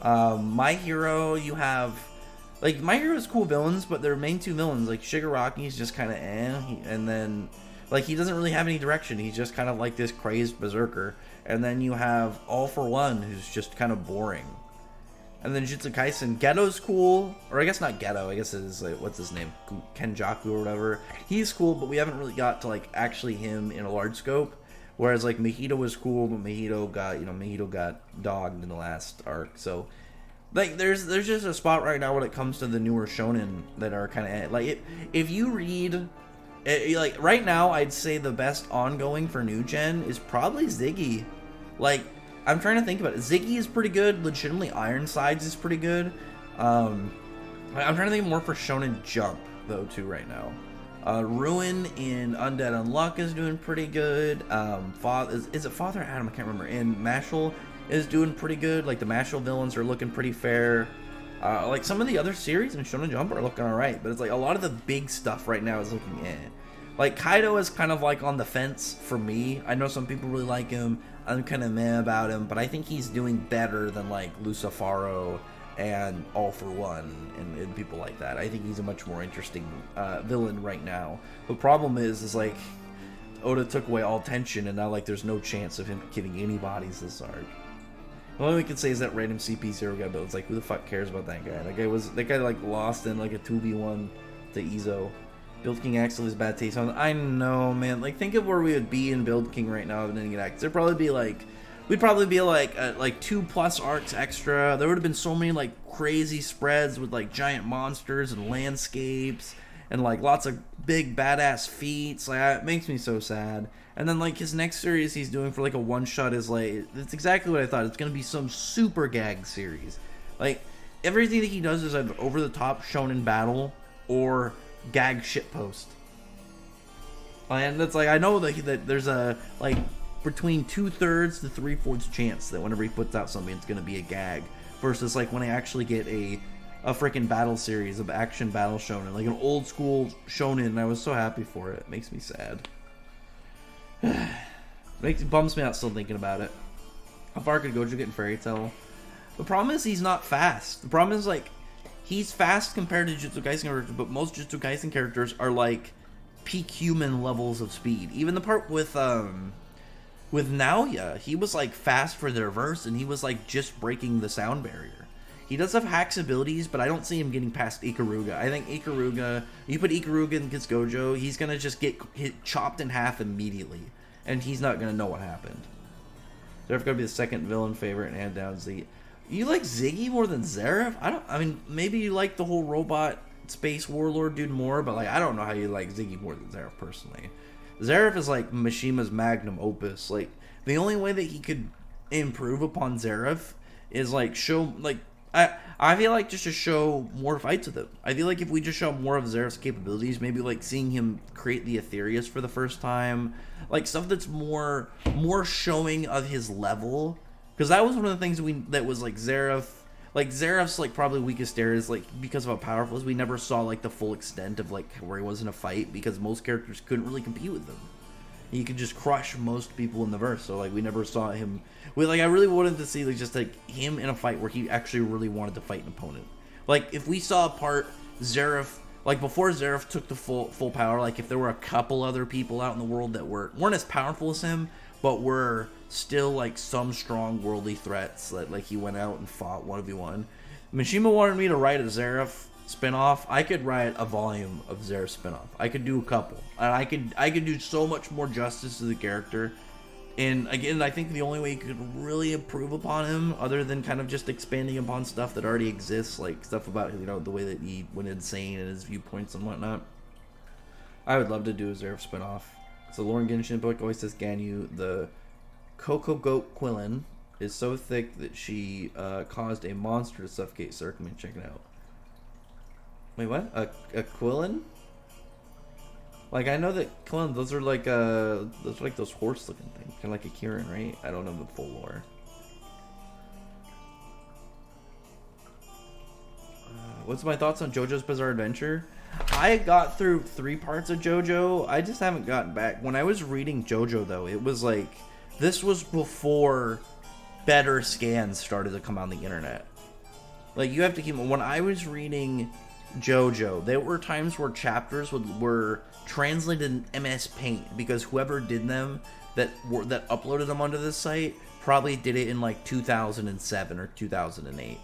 My Hero, you have like My Hero's cool villains, but their main two villains, like Shigaraki's just kind of and then like he doesn't really have any direction. He's just kind of like this crazed berserker. And then you have All for One, who's just kind of boring. And then Jujutsu Kaisen, Geto's cool, or I guess not Geto. I guess it is like, what's his name, Kenjaku or whatever. He's cool, but we haven't really got to like actually him in a large scope. Whereas like Mahito was cool, but Mahito got dogged in the last arc. So like there's just a spot right now when it comes to the newer shonen that are kind of like if you read like right now, I'd say the best ongoing for new gen is probably Ziggy. Like, I'm trying to think about it. Ziggy is pretty good. Legitimately, Ironsides is pretty good. I'm trying to think more for Shonen Jump though too right now. Ruin in Undead Unluck is doing pretty good. Is it Father Adam? I can't remember. And Mashal is doing pretty good. Like the Mashal villains are looking pretty fair. Like some of the other series in Shonen Jump are looking alright, but it's like a lot of the big stuff right now is looking Like Kaido is kind of like on the fence for me. I know some people really like him. I'm kind of meh about him, but I think he's doing better than like Lucifaro and All for One and people like that. I think he's a much more interesting villain right now. The problem is like Oda took away all tension, and now like there's no chance of him killing any bodies this arc. The only we can say is that random CP0 guy build. It's like, who the fuck cares about that guy? That guy like lost in like a 2v1 to Izo. Build King Axel is bad taste. I know, man. Like, think of where we would be in Build King right now if it didn't get axed. We'd probably be like 2+ arcs extra. There would have been so many like crazy spreads with like giant monsters and landscapes and like lots of big badass feats. Like, it makes me so sad. And then like his next series he's doing for like a one shot is like, it's exactly what I thought. It's gonna be some super gag series. Like everything that he does is either over the top shonen battle or gag shitpost. And it's like, I know that there's a like between 2/3 to 3/4 chance that whenever he puts out something it's gonna be a gag, versus like when I actually get a freaking battle series of action battle shonen, like an old school shonen, and I was so happy for it. It makes me sad. Bums me out still thinking about it. How far could Gojo get in Fairy Tail? The problem is he's not fast. The problem is, like, he's fast compared to Jujutsu Kaisen characters, but most Jujutsu Kaisen characters are, like, peak human levels of speed. Even the part with Naoya, he was, like, fast for the reverse, and he was, like, just breaking the sound barrier. He does have hacks abilities, but I don't see him getting past Ikaruga. I think Ikaruga, you put Ikaruga against Gojo, he's gonna just get chopped in half immediately, and he's not gonna know what happened. Zeref gonna be the second villain favorite, and hand down Ziggy. You like Ziggy more than Zeref? I mean, maybe you like the whole robot space warlord dude more, but like, I don't know how you like Ziggy more than Zeref personally. Zeref is like Mishima's magnum opus. Like, the only way that he could improve upon Zeref is like show, like, I feel like just to show more fights with him. I feel like if we just show more of Zeref's capabilities, maybe like seeing him create the Aetherius for the first time, like stuff that's more showing of his level, because that was one of the things that was like Zeref. Like, Zeref's, like, probably weakest area is, like, because of how powerful he is, we never saw, like, the full extent of, like, where he was in a fight, because most characters couldn't really compete with him. He could just crush most people in the verse, so, like, we never saw him. Like, I really wanted to see, like, just, like, him in a fight where he actually really wanted to fight an opponent. Like, if we saw a part Zeref, like, before Zeref took the full power, like, if there were a couple other people out in the world that weren't as powerful as him, but were still, like, some strong worldly threats that, like, he went out and fought 1v1. Mishima wanted me to write a Zeref spinoff. I could write a volume of Zeref spinoff. I could do a couple. And I could do so much more justice to the character. And, again, I think the only way you could really improve upon him, other than kind of just expanding upon stuff that already exists, like, stuff about, you know, the way that he went insane and his viewpoints and whatnot. I would love to do a Zeref spinoff. So Lauren Genshin book always says Ganyu, the Coco Goat Quillen, is so thick that she caused a monster to suffocate Sir. Come and check it out. Wait, what? A Quillen? Like, I know that Quillen, those are like those horse-looking things, kind of like a Kirin, right? I don't know the full lore. What's my thoughts on JoJo's Bizarre Adventure? I got through 3 parts of JoJo. I just haven't gotten back. When I was reading JoJo, though, it was like, this was before better scans started to come on the internet. Like, you have to keep, when I was reading JoJo, there were times where chapters were translated in MS Paint, because whoever did them that uploaded them onto this site probably did it in like 2007 or 2008.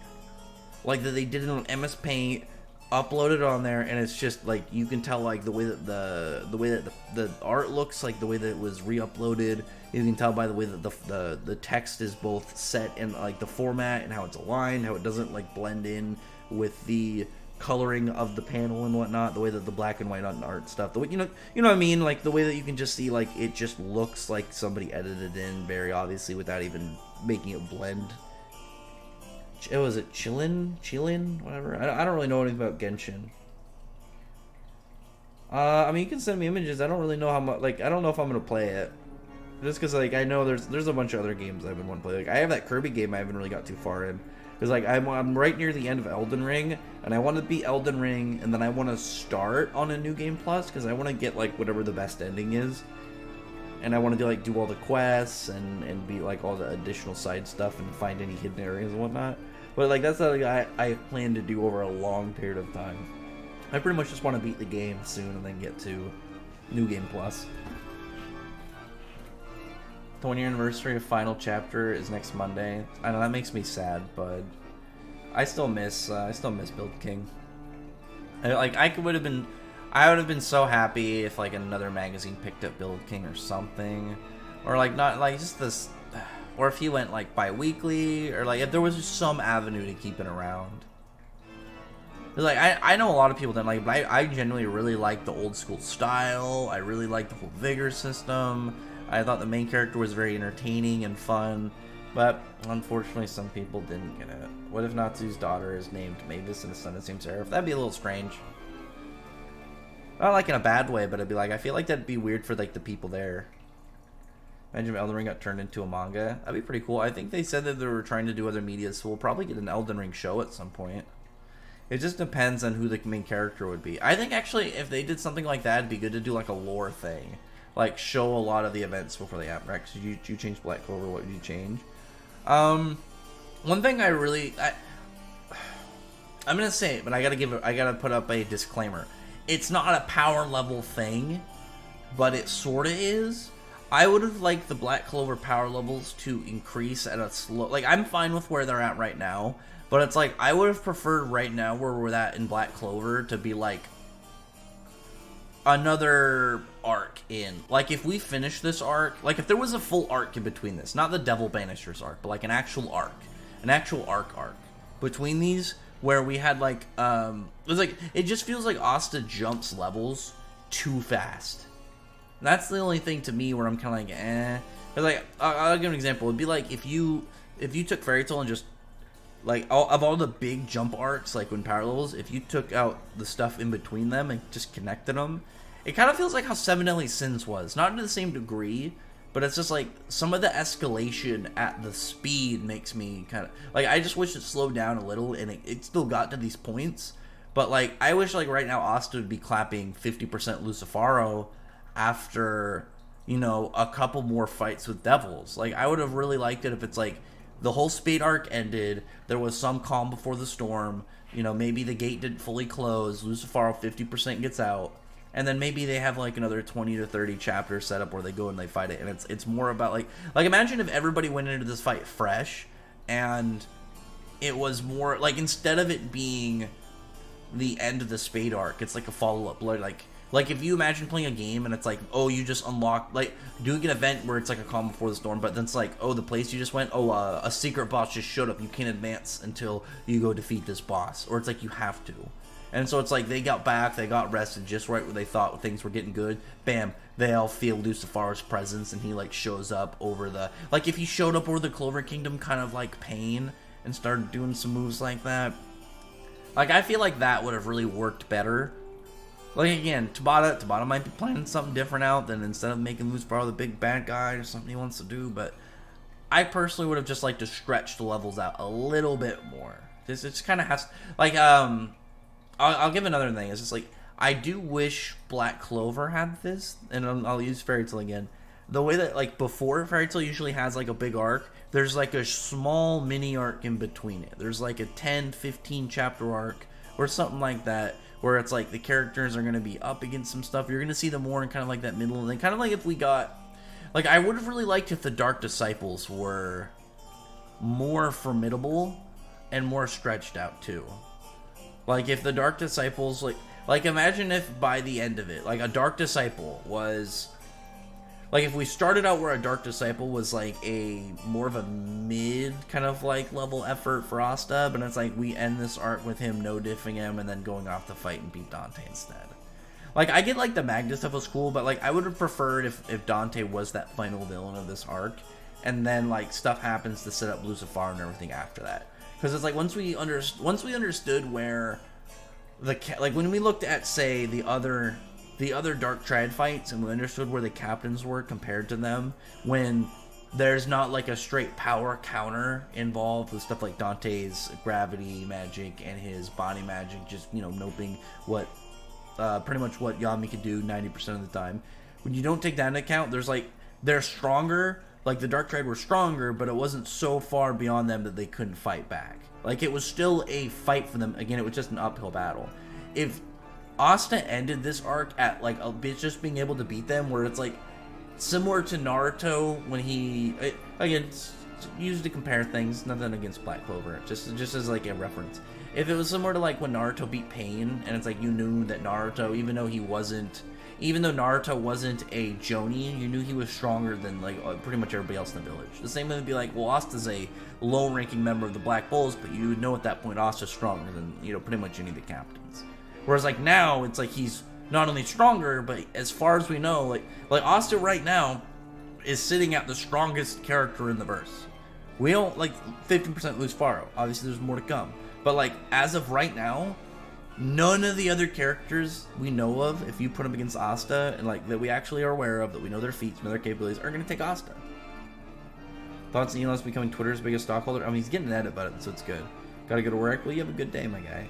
Like, that they did it on MS Paint, uploaded it on there, and it's just like, you can tell, like, the way that the art looks, like the way that it was re-uploaded. You can tell by the way that the text is both set in, like, the format and how it's aligned, how it doesn't, like, blend in with the coloring of the panel and whatnot, the way that the black and white on art stuff, the way, you know what I mean, like the way that you can just see, like, it just looks like somebody edited in very obviously without even making it blend. Was it Chillin, whatever. I don't really know anything about Genshin. I mean, you can send me images. I don't really know how much, like, I don't know if I'm gonna play it, just because, like, I know there's a bunch of other games I've been wanting to play. Like, I have that Kirby game I haven't really got too far in, because, like, I'm right near the end of Elden Ring, and I want to beat Elden Ring, and then I want to start on a New Game Plus, because I want to get, like, whatever the best ending is, and I want to do all the quests and beat, like, all the additional side stuff and find any hidden areas and whatnot. But, like, that's something I plan to do over a long period of time. I pretty much just want to beat the game soon and then get to New Game Plus. The 1-year anniversary of Final Chapter is next Monday. I know that makes me sad, but I still miss Build King. I would have been so happy if, like, another magazine picked up Build King or something, or, like, not, like, just this, or if he went, like, bi-weekly, or, like, if there was just some avenue to keep it around. Like, I know a lot of people don't like it, but I genuinely really like the old school style. I really like the whole vigor system. I thought the main character was very entertaining and fun, but unfortunately some people didn't get it. What if Natsu's daughter is named Mavis and his son is named Seraph? That'd be a little strange. Not like in a bad way, but it'd be like, I feel like that'd be weird for, like, the people there. Imagine if Elden Ring got turned into a manga. That'd be pretty cool. I think they said that they were trying to do other media, so we'll probably get an Elden Ring show at some point. It just depends on who the main character would be. I think, actually, if they did something like that, it'd be good to do, like, a lore thing. Like, show a lot of the events before they happen, right? Because you changed Black Clover, what would you change? One thing I'm gonna say it, but I gotta put up a disclaimer. It's not a power level thing, but it sorta is. I would have liked the Black Clover power levels to increase at a slow... Like, I'm fine with where they're at right now, but it's like, I would have preferred right now where we're at in Black Clover to be like another arc in. Like, if we finish this arc, like, if there was a full arc in between this, not the Devil Banishers arc, but like an actual arc between these, where we had like, it just feels like Asta jumps levels too fast. That's the only thing to me where I'm kind of like, eh. But like, I'll give an example. It'd be like if you took Fairy Tail and just like all the big jump arcs, like when power levels, if you took out the stuff in between them and just connected them, it kind of feels like how Seven Deadly Sins was. Not to the same degree, but it's just like some of the escalation at the speed makes me kind of like, I just wish it slowed down a little and it still got to these points. But like, I wish like right now Asta would be clapping 50% Lucifaro after, you know, a couple more fights with devils. Like, I would have really liked it if it's like the whole Spade arc ended, there was some calm before the storm, you know, maybe the gate didn't fully close, Lucifaro 50% gets out, and then maybe they have like another 20 to 30 chapters set up where they go and they fight it, and it's more about like imagine if everybody went into this fight fresh, and it was more like, instead of it being the end of the Spade arc, it's like a follow-up, like if you imagine playing a game and it's like, oh, you just unlocked, like, doing an event where it's like a calm before the storm, but then it's like, oh, the place you just went, a secret boss just showed up, you can't advance until you go defeat this boss, or it's like you have to. And so it's like, they got back, they got rested just right where they thought things were getting good, bam, they all feel Lucifaro's presence, and he like shows up over the, like if he showed up over the Clover Kingdom kind of like Pain, and started doing some moves like that, like I feel like that would have really worked better. Like, again, Tabata might be planning something different out than instead of making Lucifaro the big bad guy or something he wants to do, but I personally would have just liked to stretch the levels out a little bit more. It just kind of has, like, I'll give another thing. It's just like, I do wish Black Clover had this, and I'll use Fairy Tail again. The way that, like, before Fairy Tail usually has, like, a big arc, there's, like, a small mini arc in between it. There's, like, a 10, 15 chapter arc or something like that, where it's like the characters are going to be up against some stuff. You're going to see them more in kind of like that middle. And then kind of like if we got... Like, I would have really liked if the Dark Disciples were more formidable and more stretched out too. Like, if the Dark Disciples... Like imagine if by the end of it, like, a Dark Disciple was... Like, if we started out where a Dark Disciple was, like, a more of a mid kind of, like, level effort for Asta, but it's like we end this arc with him no-diffing him and then going off to fight and beat Dante instead. Like, I get, like, the Magda stuff was cool, but, like, I would have preferred if Dante was that final villain of this arc, and then, like, stuff happens to set up Lucifaro and everything after that. Because it's like, once we understood where like, when we looked at, say, the other Dark Triad fights, and we understood where the captains were compared to them, when there's not like a straight power counter involved with stuff like Dante's gravity magic and his body magic, just, you know, noping what pretty much what Yami could do 90% of the time. When you don't take that into account, there's like, they're stronger, like the Dark Triad were stronger, but it wasn't so far beyond them that they couldn't fight back. Like, it was still a fight for them. Again, it was just an uphill battle. If Asta ended this arc at like just being able to beat them, where it's like similar to Naruto when he again used to compare things, nothing against Black Clover, just as like a reference. If it was similar to like when Naruto beat Pain, and it's like you knew that Naruto, even though Naruto wasn't a Jonin, you knew he was stronger than like pretty much everybody else in the village. The same would be like, well, Asta's a low-ranking member of the Black Bulls, but you would know at that point Asta's stronger than, you know, pretty much any of the captains. Whereas, like, now, it's like he's not only stronger, but as far as we know, like Asta right now is sitting at the strongest character in the verse. We don't, like, 50% Lucifaro. Obviously, there's more to come. But, like, as of right now, none of the other characters we know of, if you put them against Asta, and, like, that we actually are aware of, that we know their feats, know their capabilities, are going to take Asta. Thoughts on Elon's becoming Twitter's biggest stockholder? I mean, he's getting an edit about it, so it's good. Gotta go to work? Well, you have a good day, my guy.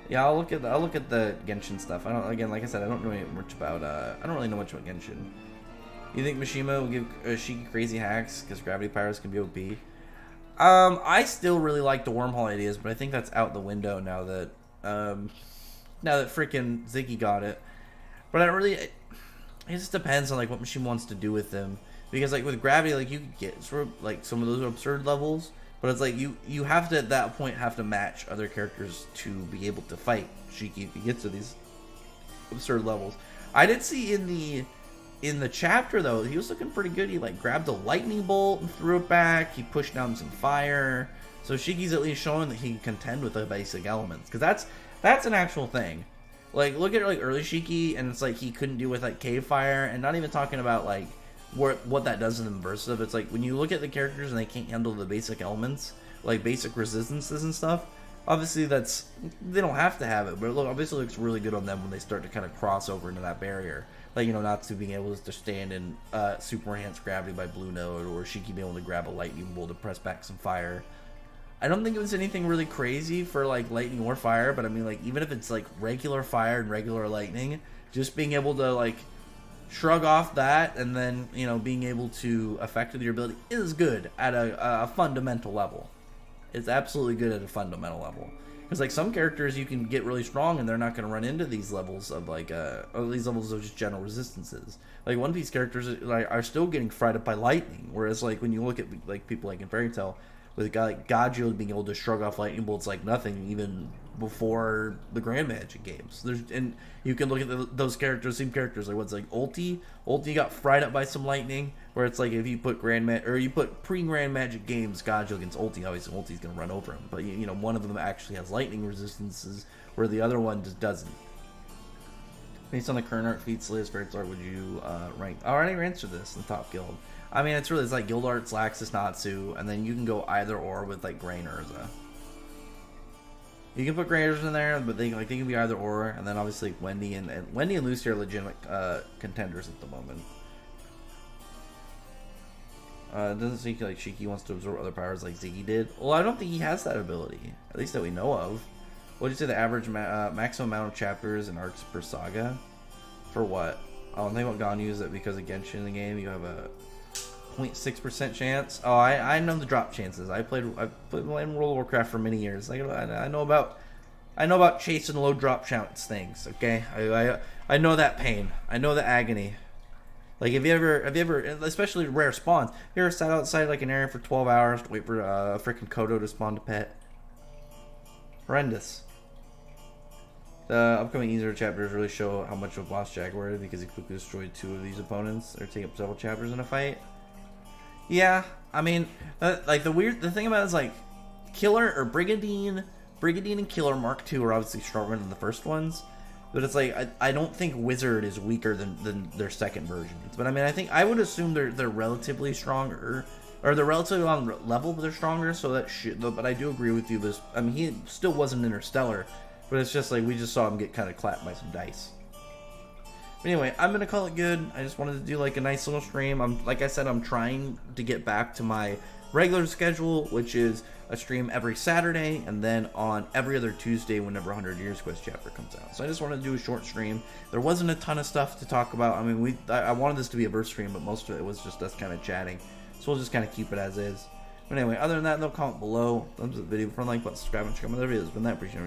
Yeah, I'll look at the Genshin stuff. I don't, again, like I said, I don't know much about I don't really know much about Genshin. You think Mishima will give Shiki crazy hacks because gravity powers can be OP? I still really like the wormhole ideas, but I think that's out the window now that freaking Ziggy got it. But it just depends on like what machine wants to do with them, because like with gravity, like you could get sort of like some of those absurd levels, but it's like you have to at that point have to match other characters to be able to fight Shiki if he gets to these absurd levels. I did see in the chapter though, he was looking pretty good. He like grabbed a lightning bolt and threw it back. He pushed down some fire. So Shiki's at least showing that he can contend with the basic elements, because that's an actual thing. Like look at like early Shiki, and it's like he couldn't deal with like cave fire, and not even talking about like what that does in the Immersive. It's like when you look at the characters and they can't handle the basic elements, like basic resistances and stuff. Obviously, they don't have to have it, but it obviously looks really good on them when they start to kind of cross over into that barrier. Like, you know, Natsu being able to stand in super enhanced gravity by Blue Note, or Shiki being able to grab a lightning bolt to press back some fire. I don't think it was anything really crazy for like lightning or fire, but I mean, like, even if it's like regular fire and regular lightning, just being able to like shrug off that and then, you know, being able to affect with your ability is good at a fundamental level. It's absolutely good at a fundamental level. Because like some characters you can get really strong and they're not going to run into these levels of like or these levels of just general resistances. Like One Piece characters are still getting fried up by lightning, whereas like when you look at like people like in Fairy Tail, with a guy like Gajeel being able to shrug off lightning bolts like nothing even before the Grand Magic games. And you can look at those characters, same characters, like what's like Ulti got fried up by some lightning, where it's like if you put pre-Grand Magic games Gajeel against Ulti, obviously Ulti's gonna run over him, but you know one of them actually has lightning resistances where the other one just doesn't. Based on the current art feats list, Fairy Tail, would you rank? I already answered this in the top guild. I mean, it's like Guild Arts, Laxus, Natsu, and then you can go either or with like Grain Urza. You can put Grain Urza in there, but they can be either or, and then obviously Wendy and Lucy are legitimate contenders at the moment. It doesn't seem like Shiki wants to absorb other powers like Ziggy did. Well, I don't think he has that ability, at least that we know of. What did you say the average maximum amount of chapters and arcs per saga? For what? I don't think what Gon used it because of Genshin in the game. You have a 0.6% chance. Oh, I know the drop chances. I played in World of Warcraft for many years. I know about chasing low drop chance things. Okay, I know that pain. I know the agony. Like have you ever, especially rare spawns, have you ever sat outside like an area for 12 hours to wait for a freaking Kodo to spawn to pet? Horrendous. The upcoming easier chapters really show how much of a boss Jaguar is, because he quickly destroyed 2 of these opponents. They're taking up several chapters in a fight. Yeah, I mean, like the thing about it is like Killer or Brigadine and Killer Mark II are obviously stronger than the first ones, but it's like I don't think Wizard is weaker than their second versions. But I mean, I would assume they're relatively stronger, or they're relatively on level, but they're stronger. So that but I do agree with you. This, I mean, he still wasn't Interstellar, but it's just like we just saw him get kind of clapped by some dice. But anyway, I'm gonna call it good. I just wanted to do like a nice little stream. Like I said, I'm trying to get back to my regular schedule, which is a stream every Saturday and then on every other Tuesday whenever 100 Years Quest chapter comes out. So I just wanted to do a short stream. There wasn't a ton of stuff to talk about. I mean, I wanted this to be a burst stream, but most of it was just us kind of chatting. So we'll just kind of keep it as is. But anyway, other than that, they'll comment below. Thumbs up the video, front like button, subscribe, and check out my other videos. But that, appreciate it.